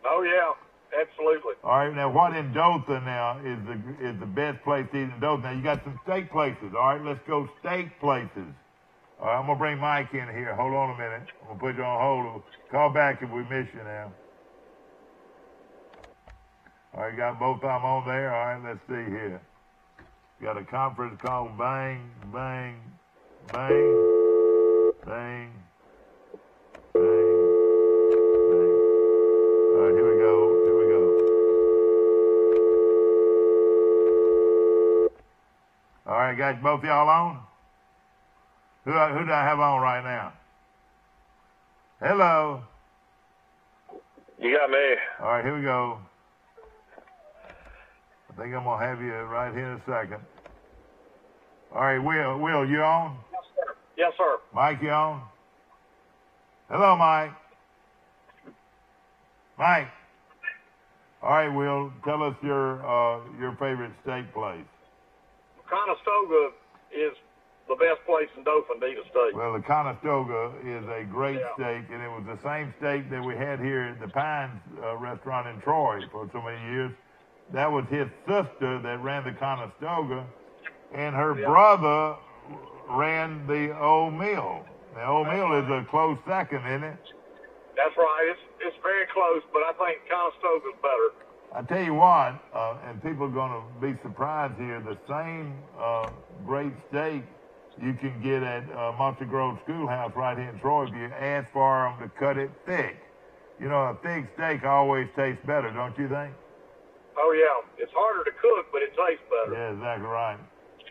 Oh, yeah. Absolutely. All right. Now, what in Dothan now is the best place to eat in Dothan? Now, you got some steak places. All right, let's go steak places. All right, I'm going to bring Mike in here. Hold on a minute. I'm going to put you on hold. Call back if we miss you now. All right, got both of them on there. All right, let's see here. Got a conference call. Bang, bang, bang, bang, bang, bang. All right, here we go. All right, guys, both y'all on? Who do I have on right now? Hello. You got me. All right, here we go. I think I'm gonna have you right here in a second. All right, Will, you on? Yes, sir. Yes, sir. Mike, you on? Hello, Mike. Mike. All right, Will, tell us your favorite steak place. Conestoga is the best place in Dothan to eat a steak. Well, the Conestoga is a great steak, and it was the same steak that we had here at the Pines restaurant in Troy for so many years. That was his sister that ran the Conestoga, and her brother ran the Old Mill. The Old Mill is a close second, isn't it? That's right. It's very close, but I think Conestoga's better. I tell you what, and people are going to be surprised here, the same great steak you can get at Monster Grove Schoolhouse right here in Troy if you ask for them to cut it thick. You know, a thick steak always tastes better, don't you think? Oh, yeah. It's harder to cook, but it tastes better. Yeah, exactly right.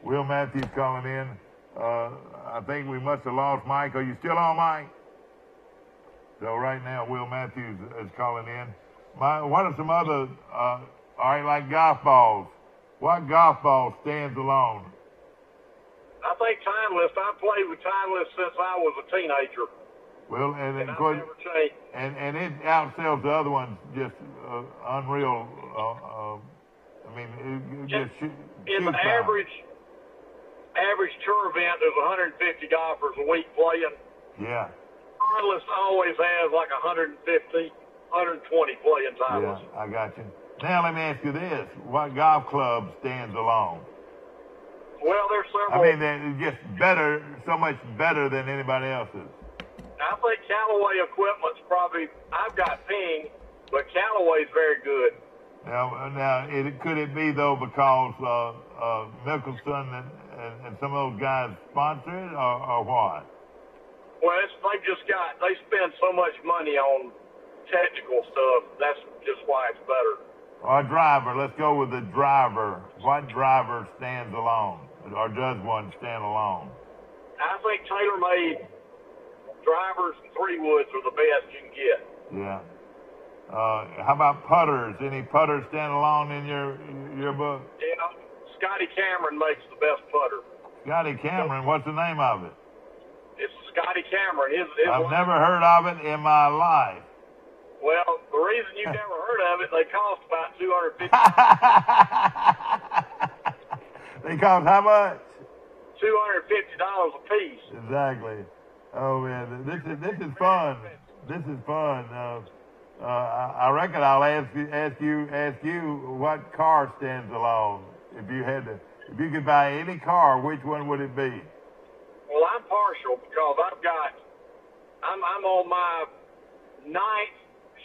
Will Matthews calling in. I think we must have lost Mike. Are you still on, Mike? So right now, Will Matthews is calling in. What are some other, all right, like golf balls? What golf ball stands alone? I think Timeless. I played with Timeless since I was a teenager. Well, and I've never changed. And it outsells the other ones just unreal. I mean, it just shoots the average tour event, there's 150 golfers a week playing. Yeah. Timeless always has like 150, 120 playing Timeless. Yeah, I got you. Now let me ask you this: what golf club stands alone? Well, there's several. I mean, they're just better, so much better than anybody else's. I think Callaway equipment's probably. I've got Ping, but Callaway's very good. Now, could it be though because Mickelson and some of those guys sponsor it, or what? Well, they spend so much money on technical stuff. That's just why it's better. Or driver. Let's go with the driver. What driver stands alone, or does one stand alone? I think tailor-made drivers and 3-woods are the best you can get. Yeah. How about putters? Any putters stand alone in your book? Yeah, Scotty Cameron makes the best putter. Scotty Cameron. What's the name of it? It's Scotty Cameron. I've never heard of it in my life. Well, the reason you've never heard of it, they cost about $250. They cost how much? $250 a piece. Exactly. Oh man, this is fun. This is fun. I reckon I'll ask you what car stands alone. If you could buy any car, which one would it be? Well, I'm partial because I'm on my 9th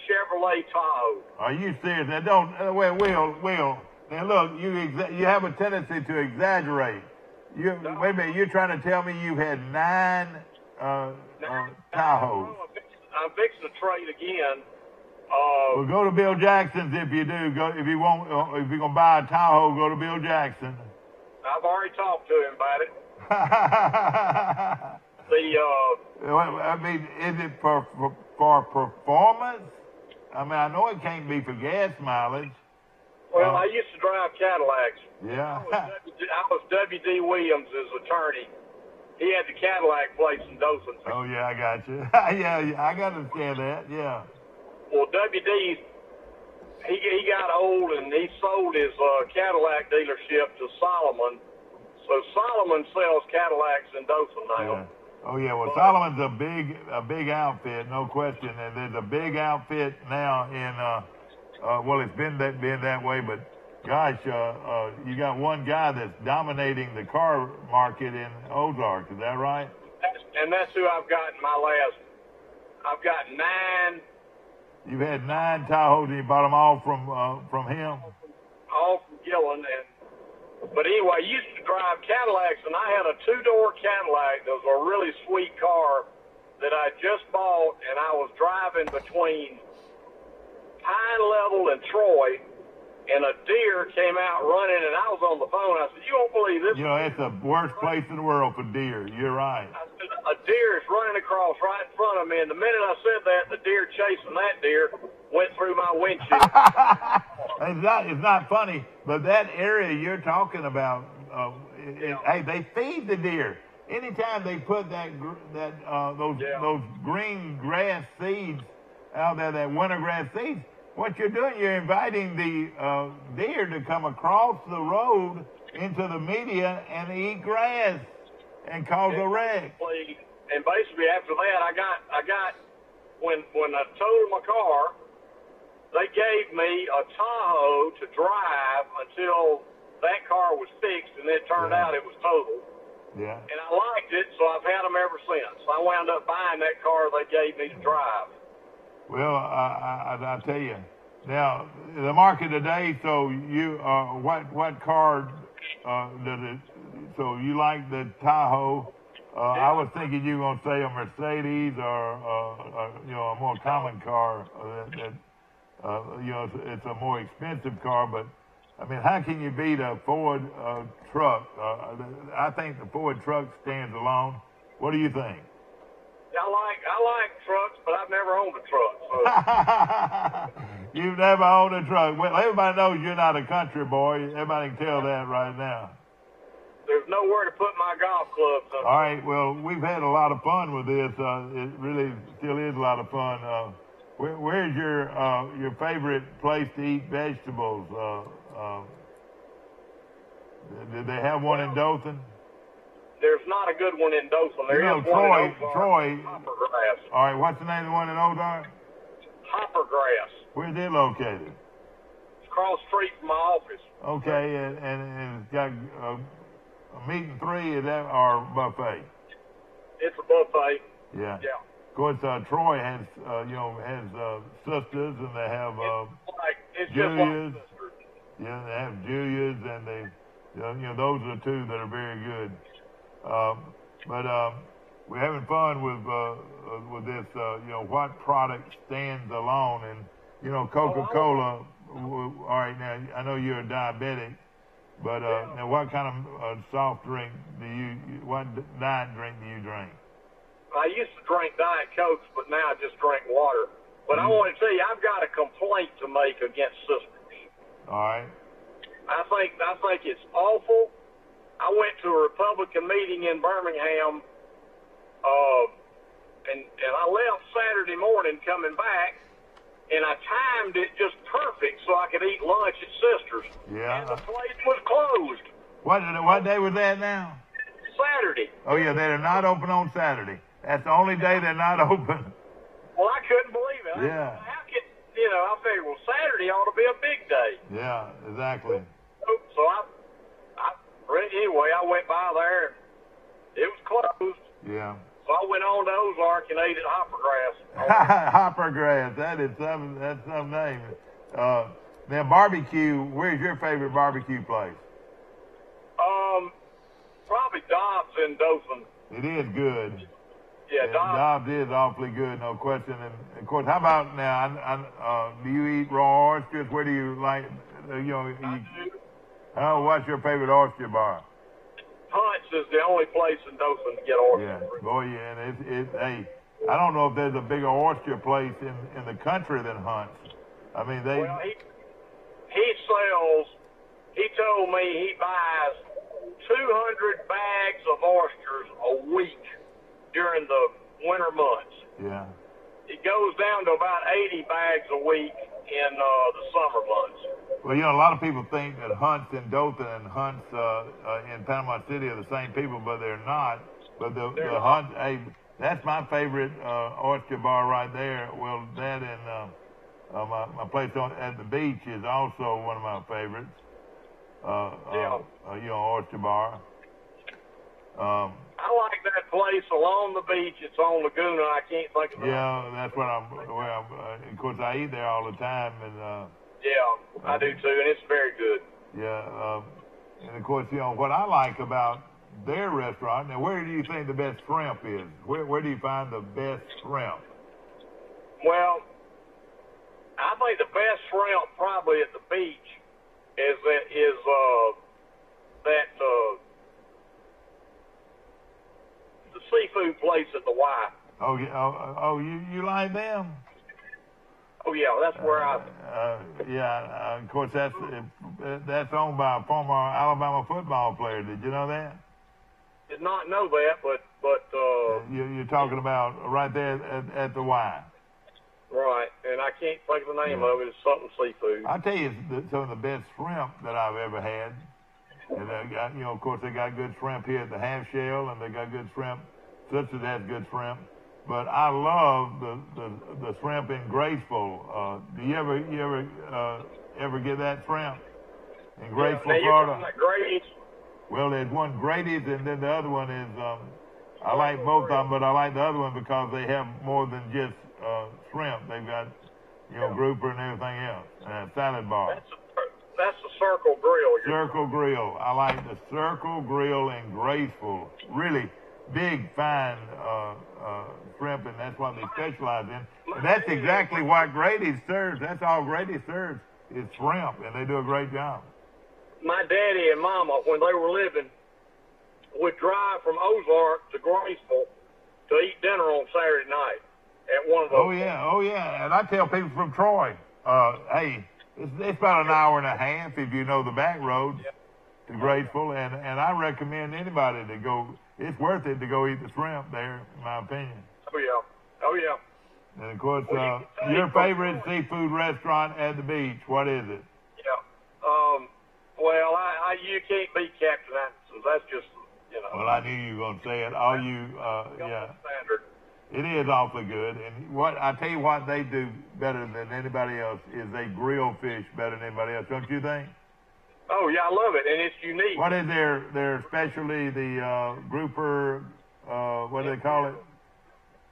Chevrolet Tahoe. Are you serious? Now don't. Will. Now look, you have a tendency to exaggerate. Wait a minute. You're trying to tell me you've had 9 Tahoes. I'm fixing to trade again. Well, go to Bill Jackson's if you do. If you're gonna buy a Tahoe, go to Bill Jackson. I've already talked to him about it. I mean, is it for performance? I mean, I know it can't be for gas mileage. Well, I used to drive Cadillacs. Yeah. I was W.D. Williams' attorney. He had the Cadillac place in Dothan. Oh, yeah, I got you. yeah, I got to understand that, yeah. Well, W.D., he got old and he sold his Cadillac dealership to Solomon. So Solomon sells Cadillacs in Dothan now. Yeah. Oh, yeah, well, Solomon's a big outfit, no question. And there's a big outfit now in, well, it's been that way, but gosh, you got one guy that's dominating the car market in Ozark. Is that right? And that's who I've got in my last. I've got 9. You've had 9 Tahoes, and you bought them all from him? All from Gillen. But anyway, I used to drive Cadillacs, and I had a 2-door Cadillac that was a really sweet car that I just bought, and I was driving between Pine Level and Troy, and a deer came out running, and I was on the phone. I said, "You won't believe this." You know, it's the worst place in the world for deer. You're right. I said, "A deer is running across right in front of me," and the minute I said that, the deer chasing that deer went through my windshield. It's not funny, but that area you're talking about, hey, they feed the deer. Anytime they put those green grass seeds out there, that winter grass seeds, what you're doing, you're inviting the deer to come across the road into the median and eat grass and cause a wreck. And basically after that, I got when I towed my car, they gave me a Tahoe to drive until that car was fixed, and it turned out it was totaled. Yeah. And I liked it, so I've had them ever since. I wound up buying that car they gave me to drive. Well, I tell you, now the market today. So you, what car does it? So you like the Tahoe? I was thinking you were gonna say a Mercedes or a more common car that it's a more expensive car, but I mean, how can you beat a Ford truck? I think the Ford truck stands alone. What do you think? I like trucks, but I've never owned a truck. So. You've never owned a truck. Well, everybody knows you're not a country boy. Everybody can tell that right now. There's nowhere to put my golf clubs up. All right. Well, we've had a lot of fun with this. It really still is a lot of fun. Where's your favorite place to eat vegetables? Did they have one in Dothan? There's not a good one in Dothan. There is Troy, one in Ozark. Hoppergrass. All right, what's the name of the one in Ozark? Hoppergrass. Where's it located? It's across the street from my office. Okay, and it's got a meat and 3, is that, or buffet? It's a buffet. Yeah. Yeah. Of course, Troy has sisters, and they have Julia's. Yeah, they have Julia's, and they, those are the 2 that are very good. But we're having fun with this. You know, what product stands alone, and you know, Coca-Cola. All right, now I know you're a diabetic, but now what kind of soft drink what diet drink do you drink? I used to drink Diet Cokes, but now I just drink water. But I want to tell you, I've got a complaint to make against Sisters. All right. I think it's awful. I went to a Republican meeting in Birmingham, and I left Saturday morning coming back, and I timed it just perfect so I could eat lunch at Sisters. Yeah. And the place was closed. What day was that now? Saturday. Oh, yeah, they're not open on Saturday. That's the only day they're not open. Well, I couldn't believe it. Yeah. How could, I figured, well, Saturday ought to be a big day. Yeah, exactly. So anyway, I went by there, and it was closed. Yeah. So I went on to Ozark and ate at Hoppergrass. Hoppergrass, that's some name. Now, barbecue, where's your favorite barbecue place? Probably Dobbs in Dothan. It is good. Yeah, Dobbs is awfully good, no question. And of course, how about now? Do you eat raw oysters? Where do you like? What's your favorite oyster bar? Hunt's is the only place in Dothan to get oysters. Yeah, boy, yeah, and hey, I don't know if there's a bigger oyster place in the country than Hunt's. I mean, Well, he told me he buys 200 bags of oysters a week during the winter months. Yeah. It goes down to about 80 bags a week in the summer months. Well, a lot of people think that Hunt's in Dothan and Hunt's in Panama City are the same people, but they're not. But the Hunt, hey, that's my favorite oyster bar right there. Well, that and my place at the beach is also one of my favorites. Oyster bar. I like that place along the beach. It's on Laguna. I can't think of it. Yeah, that's where I'm. Of course, I eat there all the time, and yeah, I do too, and it's very good. Yeah, and of course, what I like about their restaurant. Now, where do you think the best shrimp is? Where do you find the best shrimp? Well, I think the best shrimp probably at the beach is the seafood place at the Y. Oh, yeah. You like them? Oh yeah, that's where of course that's owned by a former Alabama football player. Did you know that? Did not know that, but you're talking about right there at the Y. Right, and I can't think of the name of it. It's something seafood. I'll tell you some of the best shrimp that I've ever had. And of course, they got good shrimp here at the Half Shell, and they got good shrimp. Sisters has good shrimp. But I love the shrimp in Graceful. Do you ever get that shrimp in Graceful, Florida? Like Grady's. Well, there's one Grady's, and then the other one is I like both of them, but I like the other one because they have more than just shrimp. They've got grouper and everything else, and a salad bar. That's the Circle Grill. Circle Grill. I like the Circle Grill in Graceful. Really big, fine shrimp, and that's what they specialize in. And that's exactly what Grady's serves. That's all Grady serves is shrimp, and they do a great job. My daddy and mama, when they were living, would drive from Ozark to Graceful to eat dinner on Saturday night at one of those. Oh yeah. And I tell people from Troy, hey, it's about an hour and a half if you know the back roads to Graceful, and I recommend anybody to go. It's worth it to go eat the shrimp there, in my opinion. Oh yeah. And of course, your favorite seafood restaurant at the beach, what is it? Yeah. Well, you can't beat Captain Anderson's. That's just, Well, I knew you were going to say it. Standard. It is awfully good. And I tell you what they do better than anybody else is they grill fish better than anybody else. Don't you think? Oh yeah, I love it, and it's unique. What is their specialty? The grouper. What do they call it?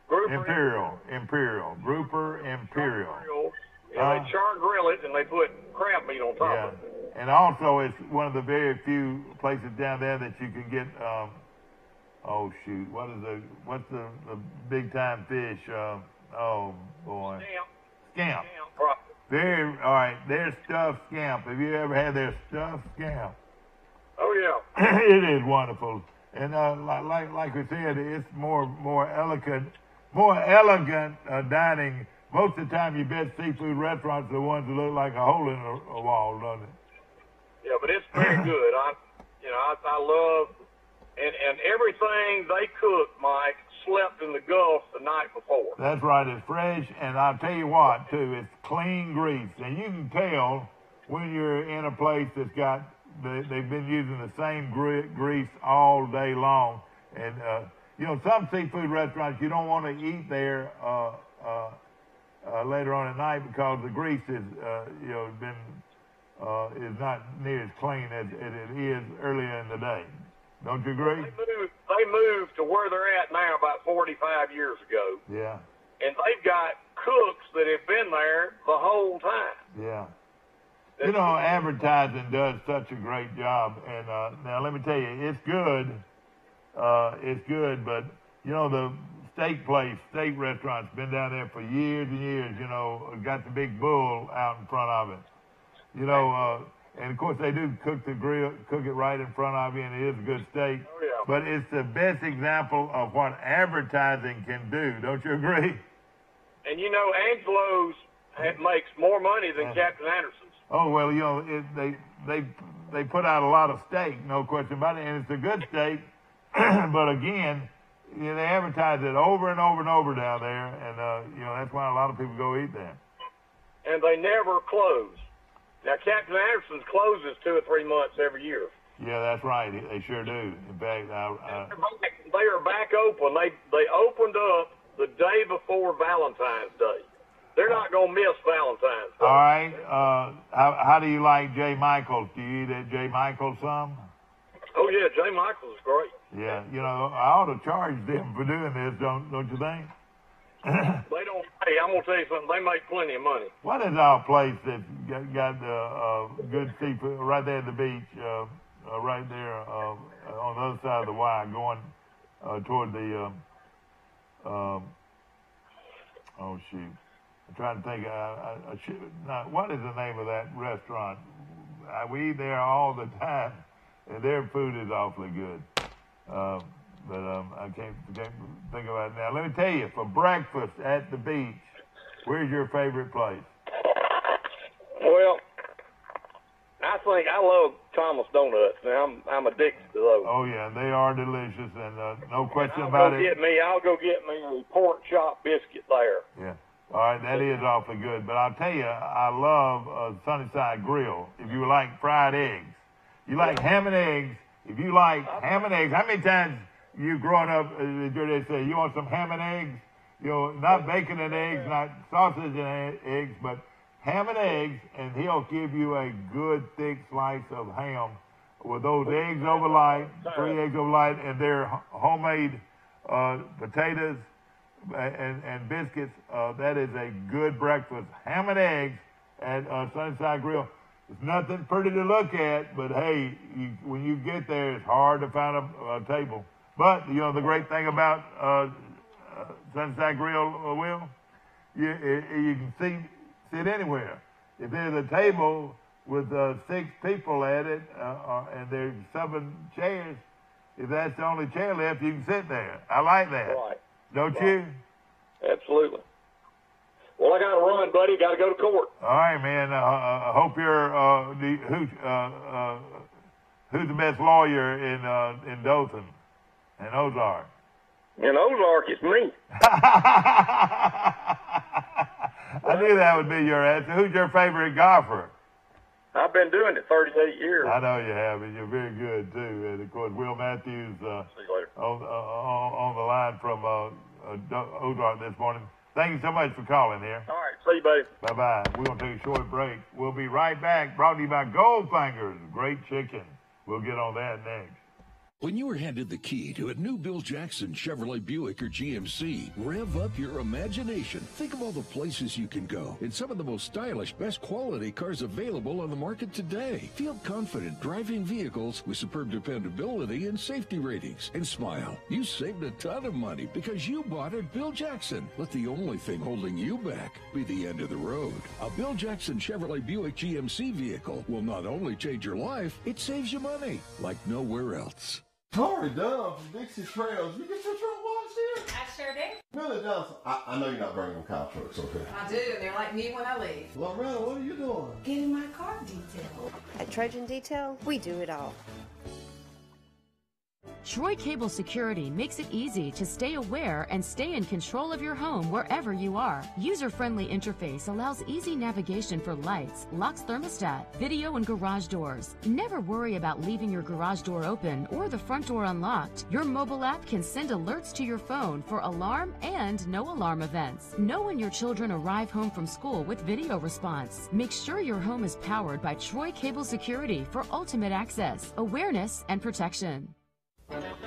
Grouper Imperial. Grouper Imperial. Yeah, they char grill it and they put crab meat on top of it. And also, it's one of the very few places down there that you can get Oh shoot! What's the big time fish? Oh boy. Scamp. Right. All right. Their stuffed scamp. Have you ever had their stuffed scamp? Oh yeah. It is wonderful, and like we said, it's more elegant dining. Most of the time, your best seafood restaurants are the ones that look like a hole in a wall, don't it? Yeah, but it's very good. I love and everything they cook, Mike, slept in the Gulf the night before. That's right. It's fresh, and I'll tell you what, too, it's clean grease, and you can tell when you're in a place that's got they've been using the same grease all day long, and some seafood restaurants you don't want to eat there later on at night because the grease is is not near as clean as it is earlier in the day. Don't you agree? They moved to where they're at now about 45 years ago. Yeah. And they've got cooks that have been there the whole time. Yeah. Advertising does such a great job. And now let me tell you, it's good. It's good, but the steak restaurant's been down there for years and years. Got the big bull out in front of it. And of course they do cook it right in front of you, and it is a good steak. Oh, yeah. But it's the best example of what advertising can do. Don't you agree? And Angelo's makes more money than Captain Anderson's. Oh well, they put out a lot of steak, no question about it, and it's a good steak. But again, they advertise it over and over and over down there, and that's why a lot of people go eat there. And they never close. Now, Captain Anderson's closes 2 or 3 months every year. Yeah, that's right. They sure do. In fact, they are back open. They opened up the day before Valentine's Day. They're not going to miss Valentine's Day. All right. How do you like J. Michael's? Do you eat at J. Michael's some? Oh, yeah. J. Michael's is great. Yeah. I ought to charge them for doing this, don't you think? They don't. Hey, I'm gonna tell you something. They make plenty of money. What is our place that got good seafood right there at the beach, right there on the other side of the Y, going toward the? Oh shoot! I'm trying to think. I should not. What is the name of that restaurant? We eat there all the time, and their food is awfully good. But I can't think about it now. Let me tell you, for breakfast at the beach, where's your favorite place? Well, I think I love Thomas Donuts. Now I'm addicted to those. Oh yeah, they are delicious, and no question about it. I'll go get me a pork chop biscuit there. Yeah. All right, that is awfully good. But I'll tell you, I love Sunnyside Grill. If you like fried eggs, you like ham and eggs. If you like ham and eggs, how many times you growing up, they say, you want some ham and eggs? Not bacon and eggs, not sausage and eggs, but ham and eggs, and he'll give you a good thick slice of ham with those eggs overnight, 3 eggs overnight, and their homemade potatoes and biscuits. That is a good breakfast. Ham and eggs at Sunnyside Grill. It's nothing pretty to look at, but hey, when you get there, it's hard to find a table. But, the great thing about Sunnyside Grill, Will, you can sit anywhere. If there's a table with 6 people at it and there's 7 chairs, if that's the only chair left, you can sit there. I like that. Right. Don't you? Absolutely. Well, I got to run, buddy. Got to go to court. All right, man. I hope you're who's the best lawyer in Dothan and Ozark? In Ozark, it's me. I knew that would be your answer. Who's your favorite golfer? I've been doing it 38 years. I know you have, and you're very good too. And of course, Will Matthews See you later. on the line from Ozark this morning. Thank you so much for calling here. All right. See you, buddy. Bye-bye. We're going to take a short break. We'll be right back. Brought to you by Goldfinger's Great Chicken. We'll get on that next. When you are handed the key to a new Bill Jackson Chevrolet Buick or GMC, rev up your imagination. Think of all the places you can go in some of the most stylish, best quality cars available on the market today. Feel confident driving vehicles with superb dependability and safety ratings. And smile. You saved a ton of money because you bought at Bill Jackson. Let the only thing holding you back be the end of the road. A Bill Jackson Chevrolet Buick GMC vehicle will not only change your life, it saves you money like nowhere else. Tori Dunn from Dixie Trails. You get your truck washed here? I sure do. Billy Johnson. I know you're not bringing them cow trucks, okay? I do, and they're like me when I leave. Loretta, what are you doing? Getting my car detailed. At Trojan Detail, we do it all. Troy Cable Security makes it easy to stay aware and stay in control of your home wherever you are. User-friendly interface allows easy navigation for lights, locks thermostat, video, and garage doors. Never worry about leaving your garage door open or the front door unlocked. Your mobile app can send alerts to your phone for alarm and no alarm events. Know when your children arrive home from school with video response. Make sure your home is powered by Troy Cable Security for ultimate access, awareness, and protection.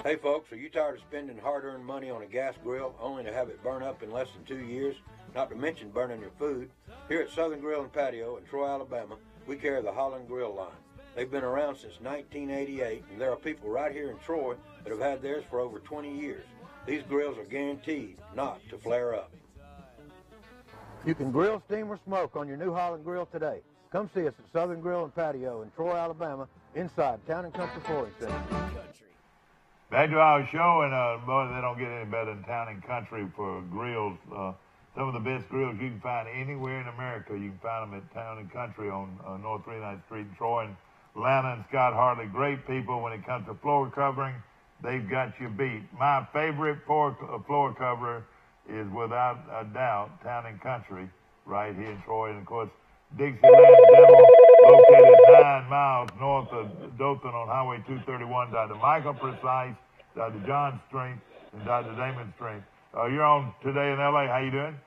Hey folks, are you tired of spending hard-earned money on a gas grill only to have it burn up in less than 2 years, not to mention burning your food? Here at Southern Grill and Patio in Troy, Alabama, we carry the Holland Grill line. They've been around since 1988, and there are people right here in Troy that have had theirs for over 20 years. These grills are guaranteed not to flare up. You can grill, steam, or smoke on your new Holland Grill today. Come see us at Southern Grill and Patio in Troy, Alabama, inside Town and Country Flooring Center. Back to our show, and boy, they don't get any better than Town and Country for grills. Some of the best grills you can find anywhere in America. You can find them at Town and Country on North 39th Street in Troy. And Lana and Scott Hartley, great people when it comes to floor covering. They've got you beat. My favorite floor cover is without a doubt Town and Country right here in Troy. And of course, Dixieland Dental, located 9 miles north of Dothan on Highway 231. Dr. Michael Precise, Dr. John Strength, and Dr. Damon Strength. You're on Today in L.A. How you doing?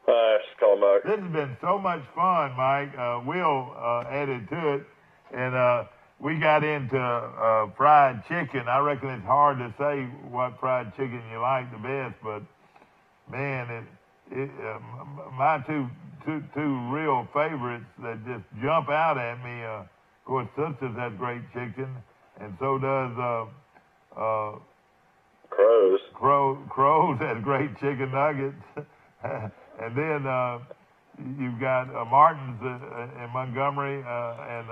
Hi, just calling back. This has been so much fun, Mike. Will added to it, and we got into fried chicken. I reckon it's hard to say what fried chicken you like the best, but, man, my two real favorites that just jump out at me. Of course, Sisters has great chicken, and so does Crows. Crows has great chicken nuggets, and then you've got Martin's in Montgomery, and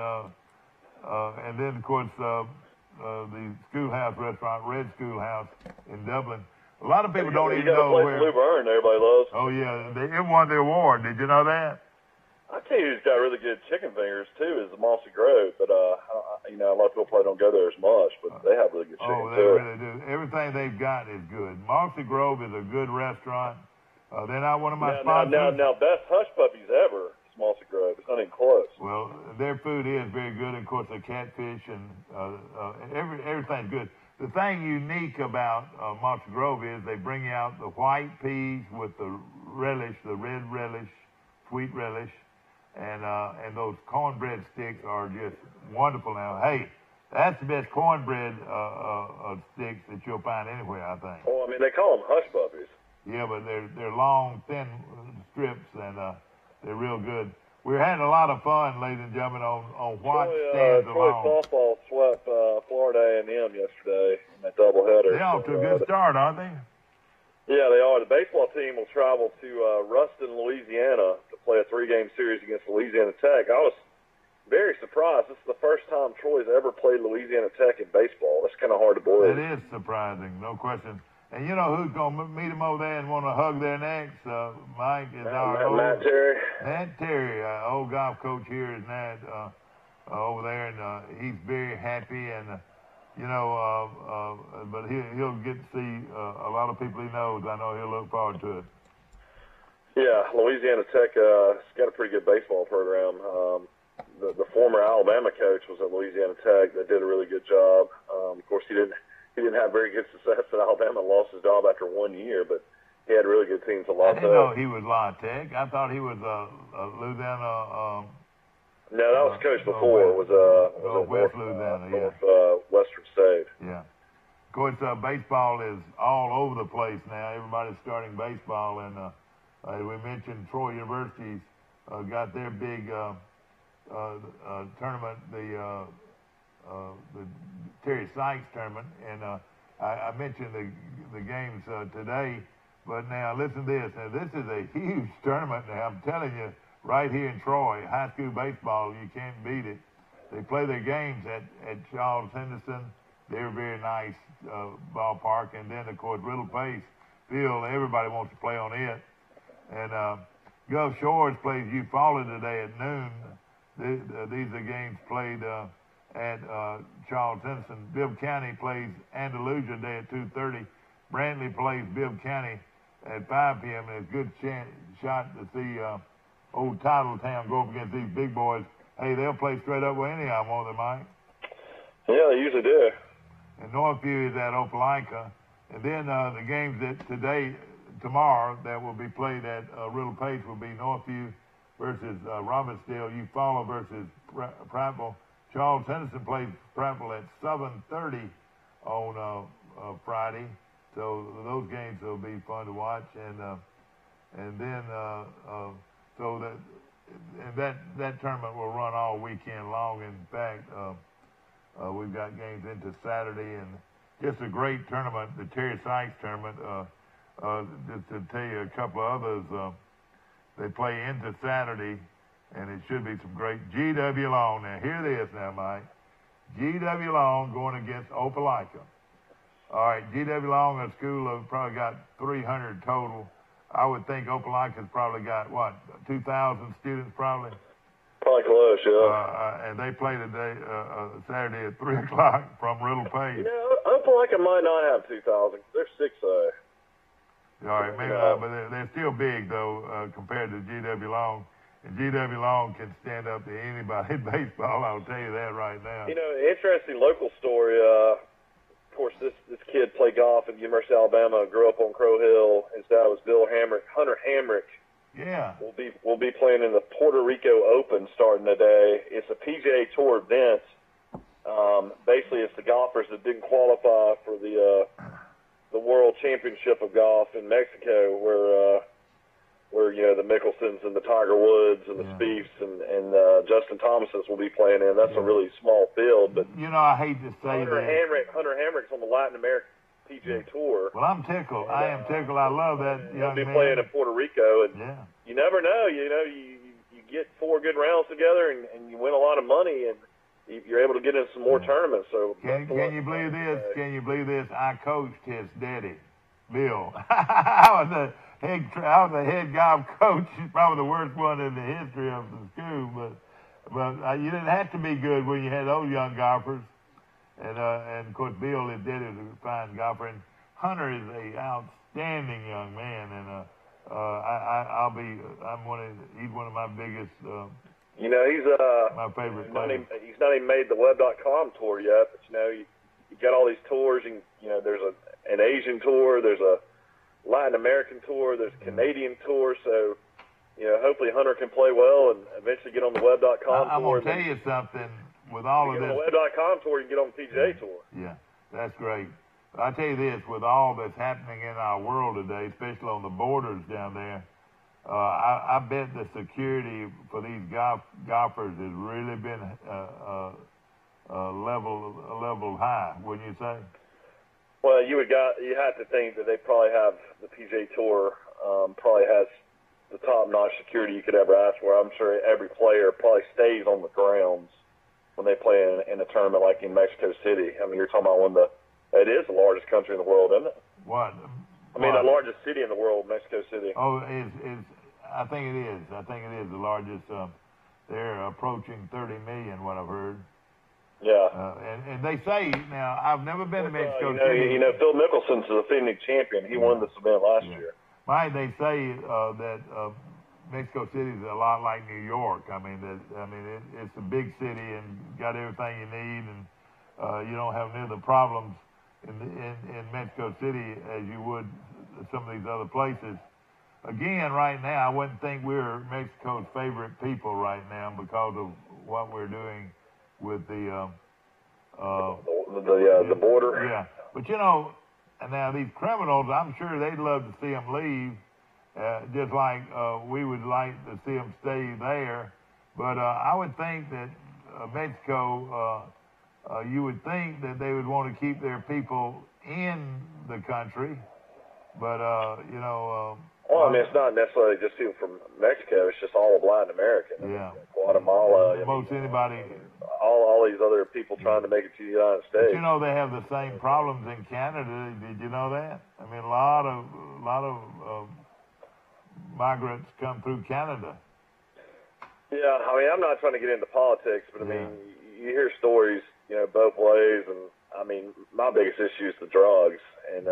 then of course the Schoolhouse restaurant, Red Schoolhouse in Dublin. A lot of people don't even know where. Blue Burn, everybody loves. Oh yeah, it won the award. Did you know that? I tell you, who's got really good chicken fingers too is the Mossy Grove, but a lot of people probably don't go there as much, but they have really good chicken too. Oh, they really do. Everything they've got is good. Mossy Grove is a good restaurant. They're not one of my sponsors. Now, best hush puppies ever is Mossy Grove. It's not even close. Well, their food is very good. Of course, the catfish and everything's good. The thing unique about Mossy Grove is they bring out the white peas with the relish, the red relish, sweet relish, and those cornbread sticks are just wonderful. Now, hey, that's the best cornbread sticks that you'll find anywhere, I think. Oh, I mean, they call them hush puppies. Yeah, but they're long, thin strips, and they're real good. We're having a lot of fun, ladies and gentlemen, on what stands alone. Troy softball swept Florida A&M yesterday in that doubleheader. They're off to a good start, aren't they? Yeah, they are. The baseball team will travel to Ruston, Louisiana to play a 3-game series against Louisiana Tech. I was very surprised. This is the first time Troy's ever played Louisiana Tech in baseball. That's kind of hard to believe. It is surprising, no question. And you know who's going to meet them over there and want to hug their necks? Mike is Matt Terry. Matt Terry, old golf coach here is Matt over there, and he's very happy. And but he'll get to see a lot of people he knows. I know he'll look forward to it. Yeah, Louisiana Tech has got a pretty good baseball program. The former Alabama coach was at Louisiana Tech. They did a really good job. Of course, he didn't have very good success at Alabama. Lost his job after 1 year, but he had really good teams. I didn't know he was La Tech. I thought he was Louisiana. No, that was coach before. It was West Louisiana, Northwestern State. Yeah. Of course, baseball is all over the place now. Everybody's starting baseball, and as we mentioned, Troy University's got their big tournament, the Terry Sykes tournament, and I mentioned the games today. But now listen to this. Now this is a huge tournament. Now I'm telling you, right here in Troy, high school baseball, you can't beat it. They play their games at Charles Henderson. They're a very nice ballpark. And then, of course, Riddle Pace Field, everybody wants to play on it. And Gulf Shores plays Eufaula today at noon. These are games played at Charles Henderson. Bibb County plays Andalusia today at 2:30. Brantley plays Bibb County at 5 p.m. And it's a good shot to see old Titletown go up against these big boys. Hey, they'll play straight up with any of them, won't they, Mike? Yeah, they usually do. And Northview is at Opelika. And then the games tomorrow that will be played at Riddle Pace will be Northview versus Robertsdale, Eufaula versus Prattville. Charles Henderson plays Prattville at 7:30 on Friday. So those games will be fun to watch. And then that tournament will run all weekend long. In fact, we've got games into Saturday, and just a great tournament, the Terry Sykes tournament. Just to tell you a couple of others, they play into Saturday, and it should be some great GW Long. Now, hear this now, Mike. GW Long going against Opelika. All right, GW Long, a school of probably got 300 total. I would think Opelika's probably got, 2,000 students probably? Probably close, yeah. And they play today, Saturday at 3 o'clock from Riddle Pace. You know, Opelika might not have 2,000. They're 6A. All right, maybe not, but they're still big, though, compared to GW Long. And GW Long can stand up to anybody in baseball, I'll tell you that right now. You know, interesting local story. Of course, this kid played golf at the University of Alabama, grew up on Crow Hill. His dad was Bill Hamrick. Hunter Hamrick. Yeah. We'll be playing in the Puerto Rico Open starting today. It's a PGA Tour event. Basically, it's the golfers that didn't qualify for the World Championship of Golf in Mexico, where you know the Mickelsons and the Tiger Woods and the Spieths and Justin Thomases will be playing in. That's a really small field, but you know, I hate to say Hunter Hamrick's on the Latin American PGA Tour. Well, I'm tickled. I am tickled. I love that young man. He'll be playing in Puerto Rico, and you never know. You know, you get 4 good rounds together, and you win a lot of money, and you're able to get in some more tournaments. So can you believe this? Can you believe this? I coached his daddy, Bill. I was a head golf coach. Probably the worst one in the history of the school, but you didn't have to be good when you had those young golfers. And of course, Bill, his daddy, was a fine golfer, and Hunter is a outstanding young man, and he's one of my biggest. You know, he's my favorite player. He's not even made the Web.com tour yet, but you know, you got all these tours, and you know, there's an Asian tour, there's a Latin American tour, there's a Canadian tour, so you know, hopefully Hunter can play well and eventually get on the Web.com tour. I'm gonna tell you something. With all of this, on the Web.com tour, you can get on the PGA tour. Yeah, that's great. I tell you this, with all that's happening in our world today, especially on the borders down there, I bet the security for these golfers has really been leveled high, wouldn't you say? Well, you have to think that they probably have the PGA Tour probably has the top-notch security you could ever ask for. I'm sure every player probably stays on the grounds when they play in a tournament like in Mexico City. I mean, you're talking about it is the largest country in the world, isn't it? What? I mean, the largest city in the world, Mexico City. Oh, I think it is. I think it is the largest. They're approaching 30 million, what I've heard. Yeah. And they say, now, I've never been to Mexico City. You know, Phil Mickelson's the defending champion. He won this event last year. Mike, they say that Mexico City is a lot like New York. I mean, it's a big city and got everything you need, and you don't have near the problems in Mexico City as you would some of these other places. Again, right now, I wouldn't think we're Mexico's favorite people right now because of what we're doing with the border. Yeah, But you know, and now these criminals, I'm sure they'd love to see them leave, just like we would like to see them stay there. But I would think that Mexico, you would think that they would want to keep their people in the country. But, you know... well, I mean, it's not necessarily just people from Mexico. It's just all of Latin America. Yeah. Guatemala. Anybody... All these other people trying to make it to the United States. But you know, they have the same problems in Canada. Did you know that? I mean, a lot of migrants come through Canada. Yeah, I mean, I'm not trying to get into politics, but I mean, you hear stories, you know, both ways, and I mean, my biggest issue is the drugs, and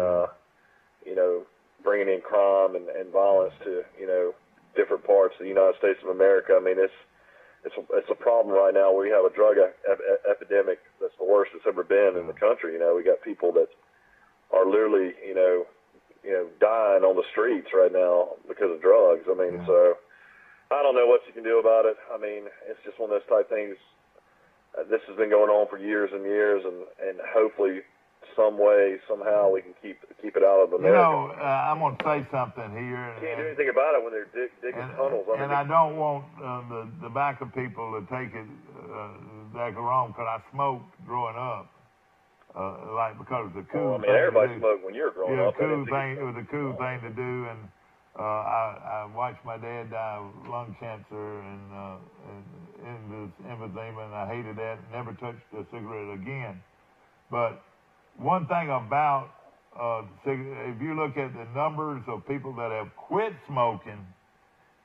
you know, bringing in crime and violence to, you know, different parts of the United States of America. I mean, it's a problem right now. We have a drug epidemic that's the worst it's ever been in the country. You know, we got people that are literally, you know, dying on the streets right now because of drugs. I mean, so I don't know what you can do about it. I mean, it's just one of those type things. This has been going on for years and years, and hopefully, some way, somehow, we can keep it out of America. You know, I'm going to say something here. You can't do anything about it when they're digging tunnels. And I don't want the back of people to take it back wrong, because I smoked growing up, like because it's a cool thing. I mean, everybody smoked when you were growing up. It was a cool thing to do, and I watched my dad die of lung cancer and emphysema, and I hated that. Never touched a cigarette again. But one thing about if you look at the numbers of people that have quit smoking,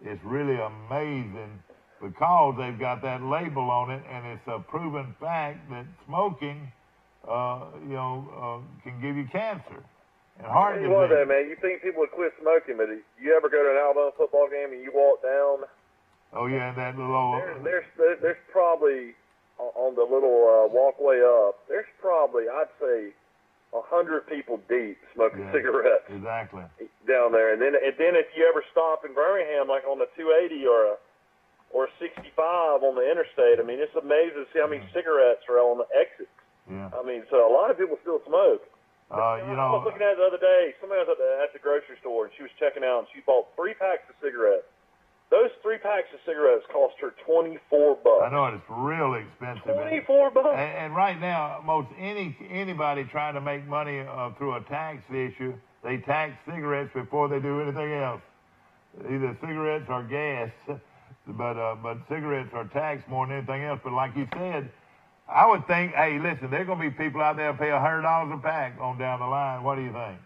it's really amazing, because they've got that label on it, and it's a proven fact that smoking, can give you cancer and heart disease. What that, man? You think people would quit smoking, but you ever go to an Alabama football game and you walk down? Oh yeah, that little. There's probably on the little walkway up. There's probably, I'd say, 100 people deep smoking cigarettes. Exactly. Down there, and then if you ever stop in Birmingham, like on the 280 or 65 on the interstate, I mean, it's amazing to see how many cigarettes are on the exits. Yeah. I mean, so a lot of people still smoke. I was looking at it the other day. Somebody was at the grocery store, and she was checking out, and she bought 3 packs of cigarettes. Those 3 packs of cigarettes cost her $24. I know, it's really expensive. $24. And right now, most anybody trying to make money through a tax issue, they tax cigarettes before they do anything else. Either cigarettes or gas, but cigarettes are taxed more than anything else. But like you said, I would think, hey, listen, there are going to be people out there who pay $100 a pack on down the line. What do you think?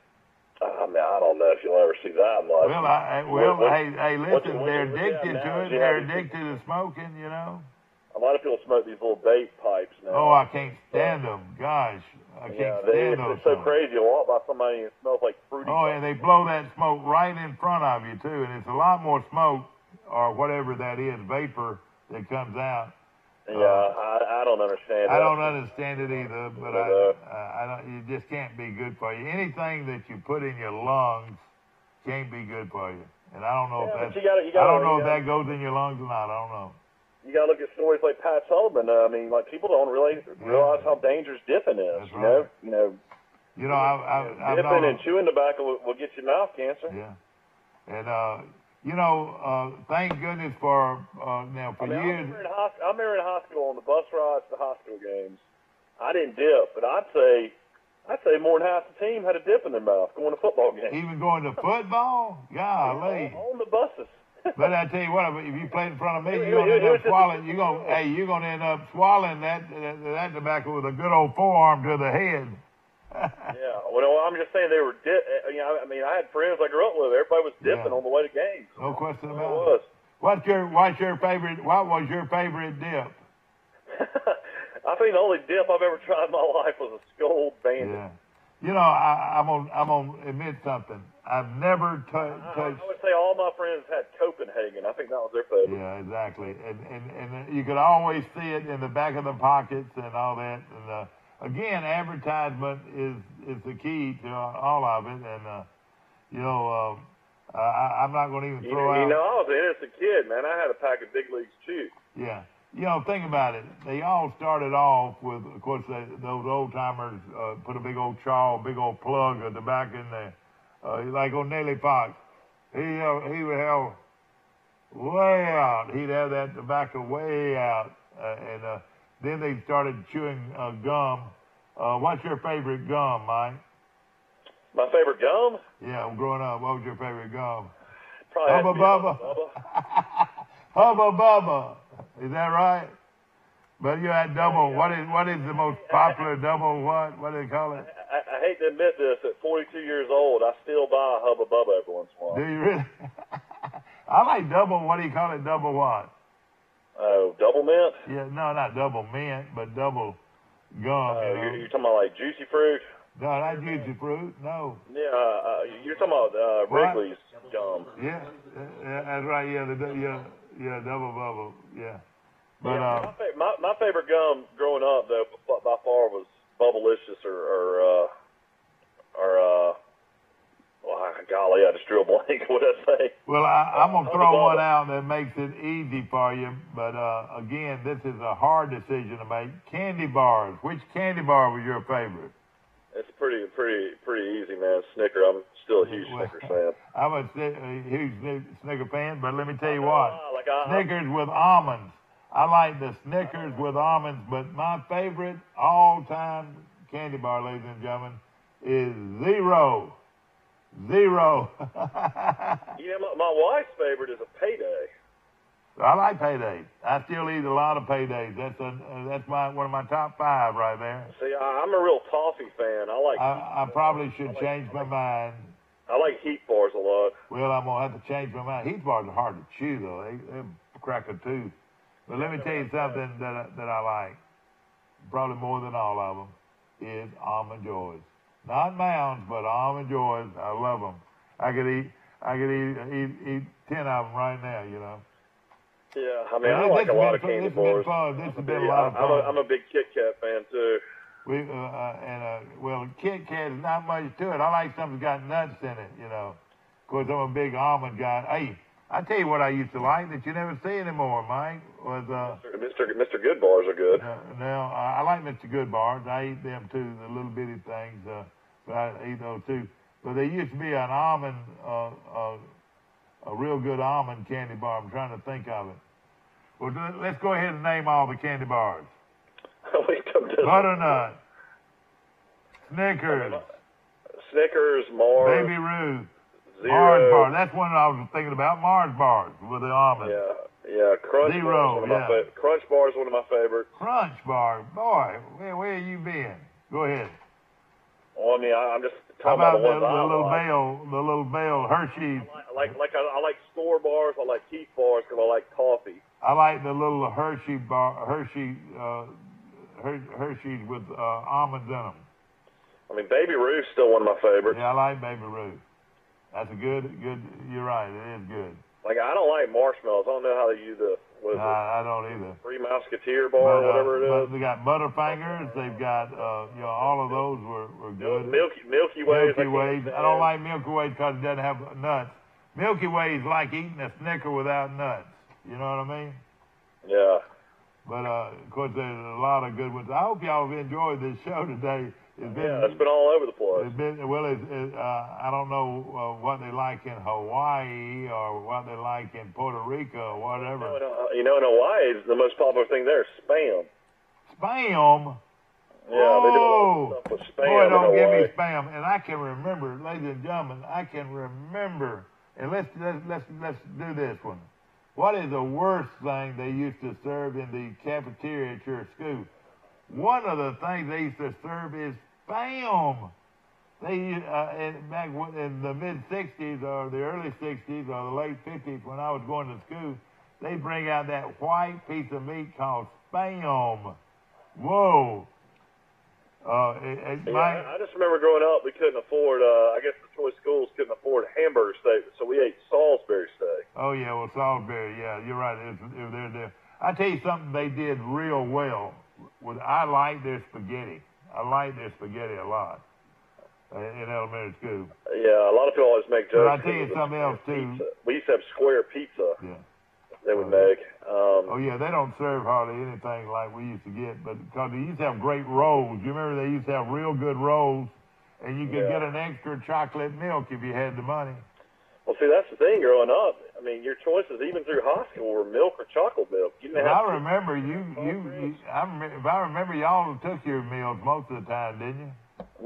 I mean, I don't know if you'll ever see that much. Hey, listen, they're addicted to it. They're addicted to smoking, you know. A lot of people smoke these little vape pipes now. Oh, I can't stand them. Gosh, I can't stand those. It's so crazy. You walk by somebody and it smells like fruity. Oh, and they blow that smoke right in front of you, too. And it's a lot more smoke, or whatever that is, vapor, that comes out. Yeah, I don't understand it. I don't understand it either, but it just can't be good for you. Anything that you put in your lungs can't be good for you. And I don't know if that goes in your lungs or not. I don't know. You got to look at stories like Pat Sullivan. I mean, like, people don't really realize how dangerous dipping is. That's right. Dipping and chewing tobacco will get you mouth cancer. Yeah. And thank goodness for years. I remember in hospital on the bus rides to hospital games. I didn't dip, but I'd say more than half the team had a dip in their mouth going to football games. Even going to football? Golly. On the buses. But I tell you what, if you play in front of me, you're gonna end up swallowing. You're gonna end up swallowing that tobacco with a good old forearm to the head. Yeah, well, I'm just saying they were I mean, I had friends I grew up with. Everybody was dipping on the way to games. No question about it. What was your favorite dip? I think the only dip I've ever tried in my life was a Skull Bandit. Yeah. You know, I'm gonna admit something. I've never touched. I would say all my friends had Copenhagen. I think that was their favorite. Yeah, exactly. And you could always see it in the back of the pockets and all that. And again, advertisement is the key to all of it. And I'm not going to even throw out. You know, I was an innocent kid, man. I had a pack of Big Leagues Chew. Yeah. you know, think about it. They all started off with, of course, those old timers put a big old big old plug of tobacco in there. Like on Nellie Fox, he would have way out. He'd have that tobacco way out, and then they started chewing gum. What's your favorite gum, Mike? My favorite gum? Yeah, growing up, what was your favorite gum? Probably Hubba Bubba. Hubba Bubba. Is that right? But you had double. What is the most popular double? What do they call it? I hate to admit this. At 42 years old, I still buy a Hubba Bubba every once in a while. Do you really? I like double. What do you call it? Double what? Oh, double mint? Yeah, no, not double mint, but double gum. You're talking about like juicy fruit? No, not juicy fruit. No. Yeah, you're talking about Wrigley's gum. Yeah, that's right. Yeah, double bubble. Yeah. But my favorite gum growing up though by far was Bubblicious or golly, I just drew a blank. What did I say? Well, I'm gonna throw one out that makes it easy for you. But again, this is a hard decision to make. Candy bars. Which candy bar was your favorite? It's pretty easy, man. Snicker. I'm still a huge Snickers fan. I'm a huge Snicker fan, but let me tell you what. Snickers with almonds. I like the Snickers with almonds, but my favorite all-time candy bar, ladies and gentlemen, is Zero. Zero. Yeah, my wife's favorite is a Payday. I like Payday. I still eat a lot of Paydays. That's one of my top 5 right there. See, I'm a real toffee fan. I probably should change my mind. I like Heat bars a lot. Well, I'm gonna have to change my mind. Heat bars are hard to chew though. They crack a tooth. But let me tell you something that I like, probably more than all of them, is Almond Joys. Not Mounds, but Almond Joys. I love them. I could eat 10 of them right now. You know. Yeah, I mean, I like a lot of candy bars. This has been a lot of fun. I'm a big Kit Kat fan, too. Well, Kit Kat is not much to it. I like something that's got nuts in it, you know. Of course, I'm a big almond guy. Hey, I tell you what I used to like that you never see anymore, Mike, was... Mr. Good bars are good. Now, I like Mr. Good bars. I eat them, too, the little bitty things. But I eat those, too. But there used to be an almond... a real good almond candy bar. I'm trying to think of it. Well, let's go ahead and name all the candy bars. Butternut, Snickers, Mars, Baby Ruth, Zero. Mars bar. That's one I was thinking about. Mars bars with the almond. Yeah. Crunch Zero. Crunch bar is one of my favorites. Crunch bar, boy. Where you been? Go ahead. Well, I mean, I'm just How talking about about the little Bale Hershey's? I like store bars. I like Heat bars because I like coffee. I like the little Hershey's with almonds in them. I mean, Baby Ruth's still one of my favorites. Yeah, I like Baby Ruth. That's a good. You're right. It is good. Like, I don't like marshmallows. I don't know how they use I don't either. Three Musketeer bar, whatever it is. But they got Butterfingers. They've got, all of those were good. Milky Ways. Milky Ways. I don't like Milky Ways because it doesn't have nuts. Milky Way is like eating a Snicker without nuts. You know what I mean? Yeah. But, of course, there's a lot of good ones. I hope y'all have enjoyed this show today. It's been all over the place. I don't know what they like in Hawaii or what they like in Puerto Rico or whatever. In Hawaii, the most popular thing there is Spam. Spam? Yeah, they do a lot of stuff with Spam. Boy, don't give me Spam. And I can remember, ladies and gentlemen, and let's do this one. What is the worst thing they used to serve in the cafeteria at your school? One of the things they used to serve is Spam. They back in the mid-'60s or the early '60s or the late '50s when I was going to school, they bring out that white piece of meat called Spam. Whoa. I just remember growing up, we couldn't afford, I guess the choice schools couldn't afford hamburger steak, so we ate Salisbury steak. Oh, yeah, well, Salisbury, yeah, you're right. I tell you something they did real well. I like their spaghetti. I like their spaghetti a lot in elementary school. Yeah, a lot of people always make jokes. But I tell you something else, too. We used to have square pizza. Yeah. they would make. Oh, yeah, they don't serve hardly anything like we used to get, but because they used to have great rolls. You remember they used to have real good rolls, and you could get an extra chocolate milk if you had the money. Well, see, that's the thing growing up. I mean, your choices even through high school were milk or chocolate milk. You didn't have I remember if I remember, y'all took your meals most of the time, didn't you?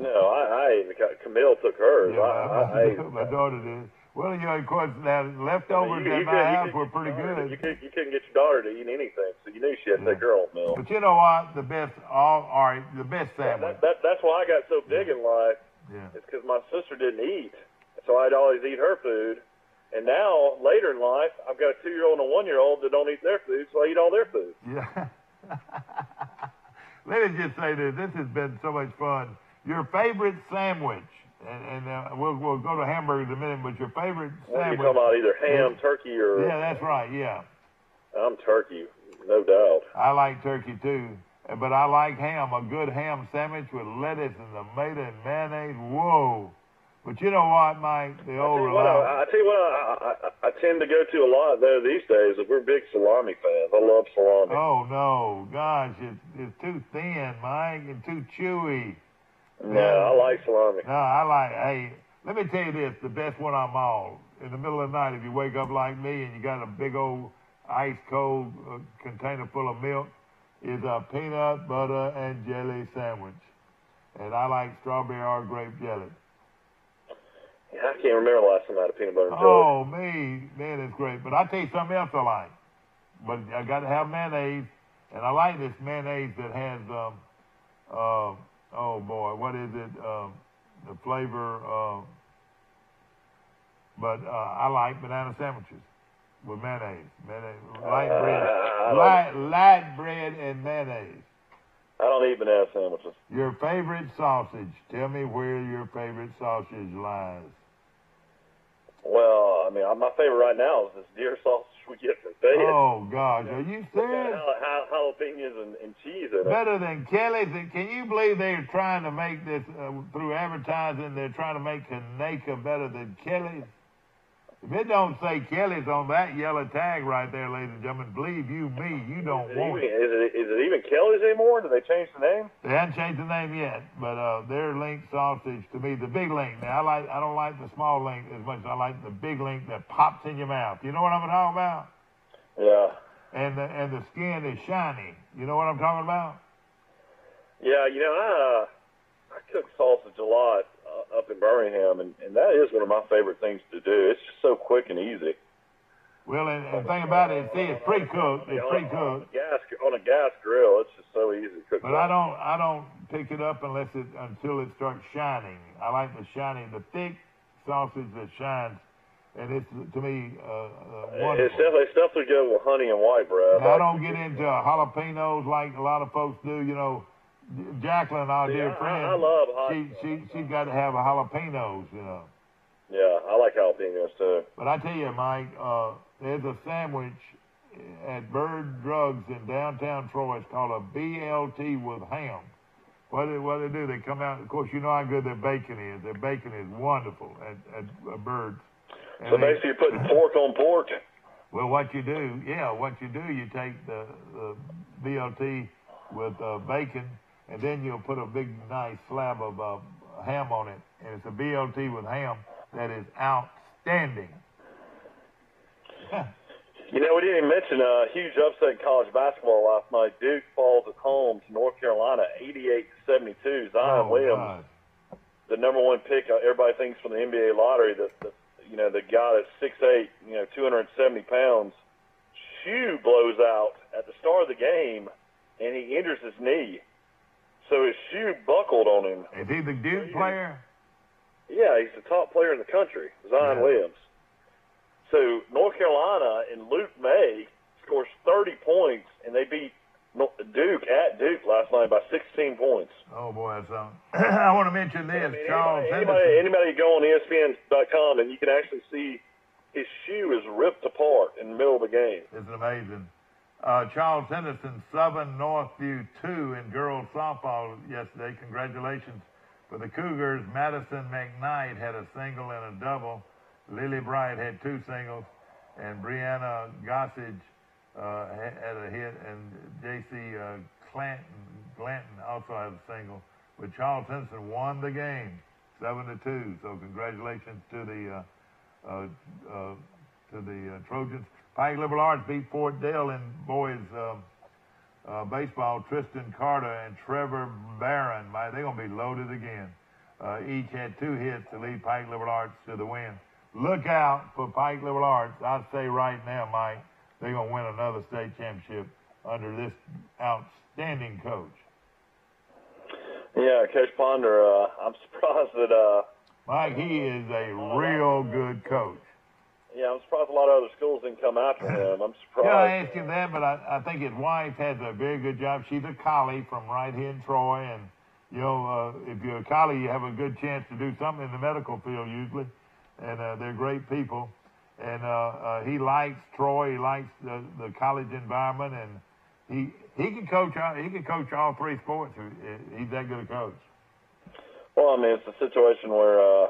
No, I Camille took hers. Yeah, my daughter did. Well, you know, of course, now leftovers at my house were pretty good. You couldn't get your daughter to eat anything, so you knew she had to take her own milk. But you know what? The best sandwich. That's why I got so big in life. Yeah. It's because my sister didn't eat, so I'd always eat her food. And now, later in life, I've got a 2-year-old and a 1-year-old that don't eat their food, so I eat all their food. Yeah. Let me just say this. This has been so much fun. Your favorite sandwich, and we'll go to hamburgers in a minute, but your favorite sandwich. You're talking about either ham, turkey, or... Yeah, that's right, yeah. I'm turkey, no doubt. I like turkey, too. But I like ham, a good ham sandwich with lettuce and tomato and mayonnaise. Whoa. But you know what, Mike? I tell you what, I tend to go to a lot, though, these days. We're big salami fans. I love salami. Oh, no. Gosh, it's too thin, Mike, and too chewy. No, I like salami. No, hey, let me tell you this, the best one of them all. In the middle of the night, if you wake up like me and you got a big old ice-cold container full of milk, is a peanut butter and jelly sandwich. And I like strawberry or grape jelly. Yeah, I can't remember the last time I had a peanut butter and jelly. Oh, man, it's great. But I'll tell you something else I like. But I got to have mayonnaise, and I like this mayonnaise that has, oh, boy, what is it? The flavor, but I like banana sandwiches with mayonnaise. Light bread and mayonnaise. I don't eat banana sandwiches. Your favorite sausage. Tell me where your favorite sausage lies. Well, I mean, my favorite right now is this deer sausage we get from Fed. Oh, gosh. Are you serious? Jalapenos and cheese in it. Better than Kelly's. Can you believe they're trying to make this, through advertising, they're trying to make Kanaka better than Kelly's? If it don't say Kelly's on that yellow tag right there, ladies and gentlemen, believe you me, you don't want it. Is it even Kelly's anymore? Did they change the name? They haven't changed the name yet, but their link sausage, to me, the big link. Now, I don't like the small link as much as I like the big link that pops in your mouth. You know what I'm talking about? Yeah. And the skin is shiny. You know what I'm talking about? Yeah, you know, I cook sausage a lot up in Birmingham, and that is one of my favorite things to do. It's just so quick and easy. Well, and the thing about it, see, it's pre-cooked. It's pre-cooked. On a gas grill, it's just so easy to cook. But I don't pick it up until it starts shining. I like the shiny, the thick sausage that shines, and it's, to me, wonderful. It's definitely good with honey and white bread. Now, I don't get into jalapenos like a lot of folks do, you know. Jacqueline, our dear friend, I love hot. She's got to have jalapenos, you know. Yeah, I like jalapenos too. But I tell you, Mike, there's a sandwich at Bird Drugs in downtown Troy. It's called a BLT with ham. What they do? They come out. Of course, you know how good their bacon is. Their bacon is wonderful at Birds. And so basically, you're putting pork on pork. Well, what you do, you take the BLT with bacon. And then you'll put a big, nice slab of ham on it. And it's a BLT with ham that is outstanding. You know, we didn't even mention a huge upset in college basketball last night. Duke falls at home to North Carolina, 88-72. Zion Williams, the number one pick, everybody thinks from the NBA lottery, the guy that's 6'8", 270 pounds, shoe blows out at the start of the game, and he injures his knee. So his shoe buckled on him. Is he the Duke player? Yeah, he's the top player in the country, Zion Williams. So North Carolina and Luke May scores 30 points, and they beat Duke at Duke last night by 16 points. Oh, boy, that's something. I want to mention this. Charles anybody go on ESPN.com, and you can actually see his shoe is ripped apart in the middle of the game. It's amazing. Charles Henderson, Southern Northview 2 in girls softball yesterday. Congratulations for the Cougars. Madison McKnight had a single and a double. Lily Bright had 2 singles. And Brianna Gossage had a hit, and J.C. Glanton also had a single. But Charles Henson won the game, 7-2. So congratulations to the Trojans. Pike Liberal Arts beat Fort Dale in boys baseball. Tristan Carter and Trevor Barron, they're going to be loaded again. Each had 2 hits to lead Pike Liberal Arts to the win. Look out for Pike Liberal Arts. I'd say right now, Mike, they're going to win another state championship under this outstanding coach. Yeah, Coach Ponder, I'm surprised that... Mike, he is a real good coach. Yeah, I'm surprised a lot of other schools didn't come after him. I'm surprised. Yeah, I asked him that, but I think his wife has a very good job. She's a collie from right here in Troy, and, you know, if you're a collie, you have a good chance to do something in the medical field usually, and they're great people. And he likes Troy. He likes the college environment, and he can coach. He can coach all 3 sports. He's that good a coach. Well, I mean, it's a situation where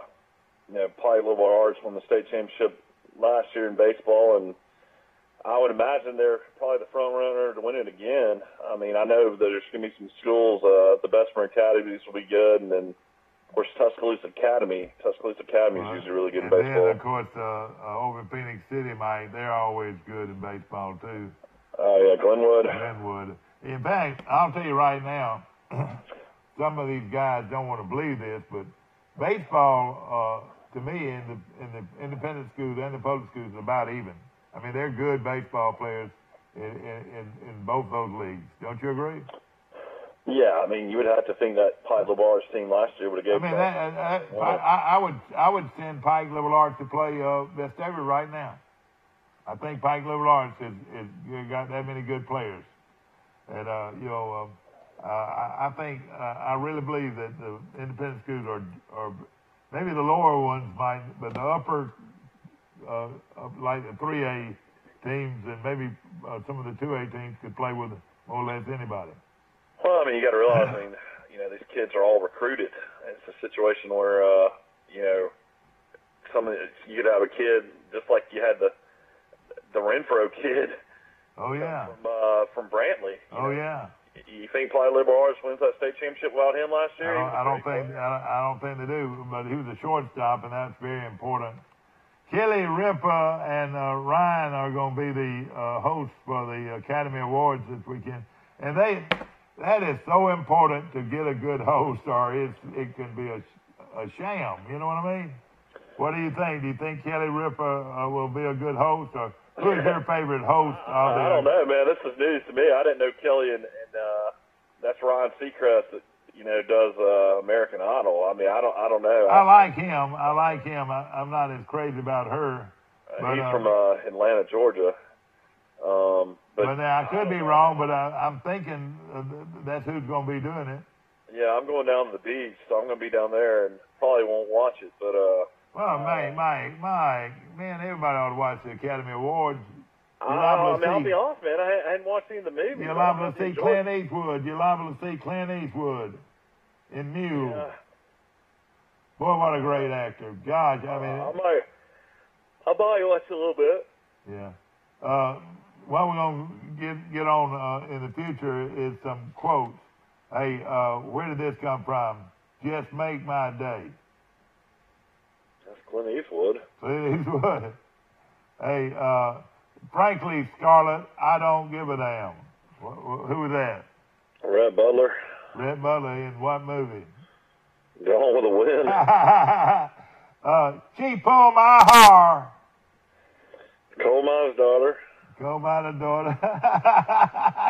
Pike Liberal Arts won the state championship last year in baseball, and I would imagine they're probably the front runner to win it again. I mean, I know that there's going to be some schools. The Bessemer Academies will be good, and then of course Tuscaloosa Academy. Tuscaloosa Academy is usually really good in baseball. And then, of course, over in Phoenix City, Mike, they're always good in baseball too. Oh yeah, Glenwood. Glenwood. In fact, I'll tell you right now, some of these guys don't want to believe this, but baseball, to me, in the independent schools and the public schools, is about even. I mean, they're good baseball players in both those leagues. Don't you agree? Yeah, I mean, you would have to think that Pike Liberal Arts team last year would have given. I would send Pike Liberal Arts to play Vestavia right now. I think Pike Liberal Arts is got that many good players, and I think I really believe that the independent schools are maybe the lower ones might, but the upper like the 3A teams and maybe some of the 2A teams could play with more or less anybody. Well, I mean, you got to realize, I mean, these kids are all recruited. It's a situation where, you could have a kid just like you had the Renfro kid. Oh yeah. From Brantley. Yeah. You think Pike Liberal Arts wins that state championship without him last year? I don't think they do. But he was a shortstop, and that's very important. Kelly Ripa and Ryan are going to be the hosts for the Academy Awards this weekend, and that is so important to get a good host, or it can be a sham. You know what I mean? What do you think? Do you think Kelly Ripa will be a good host, or who's your favorite host? I don't know, man. This is news to me. I didn't know Kelly, and that's Ryan Seacrest that does American Idol. I mean, I don't know. I like him. I'm not as crazy about her. But, he's from Atlanta, Georgia. But now, I could be wrong, but I'm thinking that's who's going to be doing it. Yeah, I'm going down to the beach, so I'm going to be down there and probably won't watch it. But well, Mike, man, everybody ought to watch the Academy Awards. I'll be honest, man. I hadn't watched any of the movies. You're liable to see Clint Eastwood. You're liable to see Clint Eastwood in Mule. Yeah. Boy, what a great actor. Gosh, I mean. I'll buy you watch a little bit. Yeah. What we're going to get on in the future is some quotes. Hey, where did this come from? Just make my day. That's Clint Eastwood. Clint Eastwood. Hey, frankly, Scarlett, I don't give a damn. Who was that? Red Butler. Red Butler in what movie? Gone with the Wind. She pulled my hair. Coal miner's daughter. Coal miner's daughter.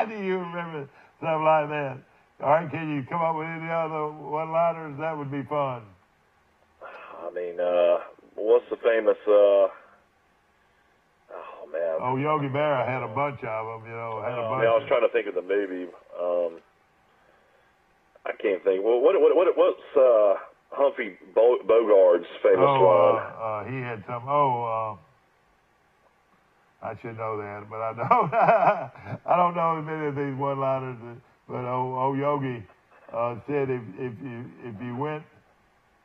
Do you remember stuff like that? All right, can you come up with any other one-liners? That would be fun. I mean, what's the famous... oh, man. Oh, Yogi Berra had a bunch of them, I was trying to think of the movie. I can't think. Well, what's Humphrey Bogart's famous line? He had some. I should know that, but I don't. I don't know as many of these one-liners. But Yogi said if you went,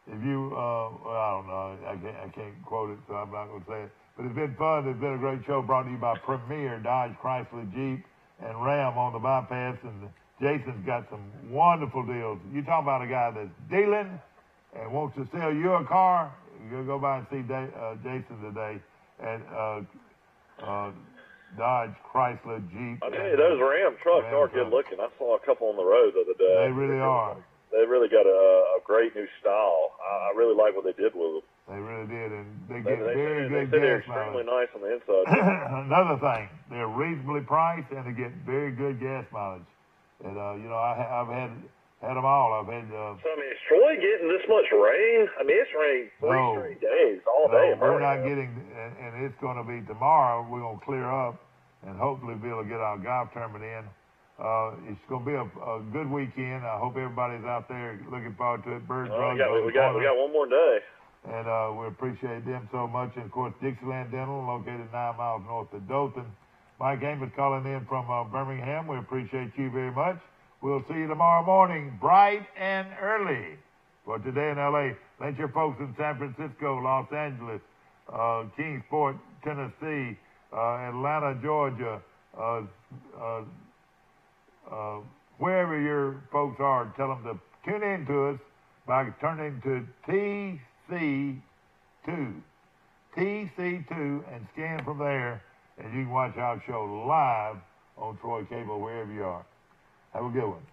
well, I don't know. I can't quote it, so I'm not going to say it. But it's been fun. It's been a great show brought to you by Premier Dodge, Chrysler, Jeep, and Ram on the bypass. And Jason's got some wonderful deals. You talk about a guy that's dealing and wants to sell you a car, you'll go by and see Jason today at Dodge, Chrysler, Jeep. I tell you, those Ram trucks are good looking. I saw a couple on the road the other day. They really are. They really got a great new style. I really like what they did with them. They really did, and they get very good they're gas extremely mileage. nice on the inside. Another thing, they're reasonably priced, and they get very good gas mileage. And you know, I've had them all. I've had. So I mean, is Troy getting this much rain? I mean, it's rained three straight days, all day. We're not getting, and it's going to be tomorrow. We're going to clear up, and hopefully be able to get our golf tournament in. It's going to be a good weekend. I hope everybody's out there looking forward to it. Birds, we got one more day. And we appreciate them so much. And, of course, Dixieland Dental, located 9 miles north of Dothan. Mike Amos calling in from Birmingham. We appreciate you very much. We'll see you tomorrow morning, bright and early. For Today in L.A., thank your folks in San Francisco, Los Angeles, Kingsport, Tennessee, Atlanta, Georgia, wherever your folks are, tell them to tune in to us by turning to TC2, and scan from there, and you can watch our show live on Troy Cable wherever you are. Have a good one.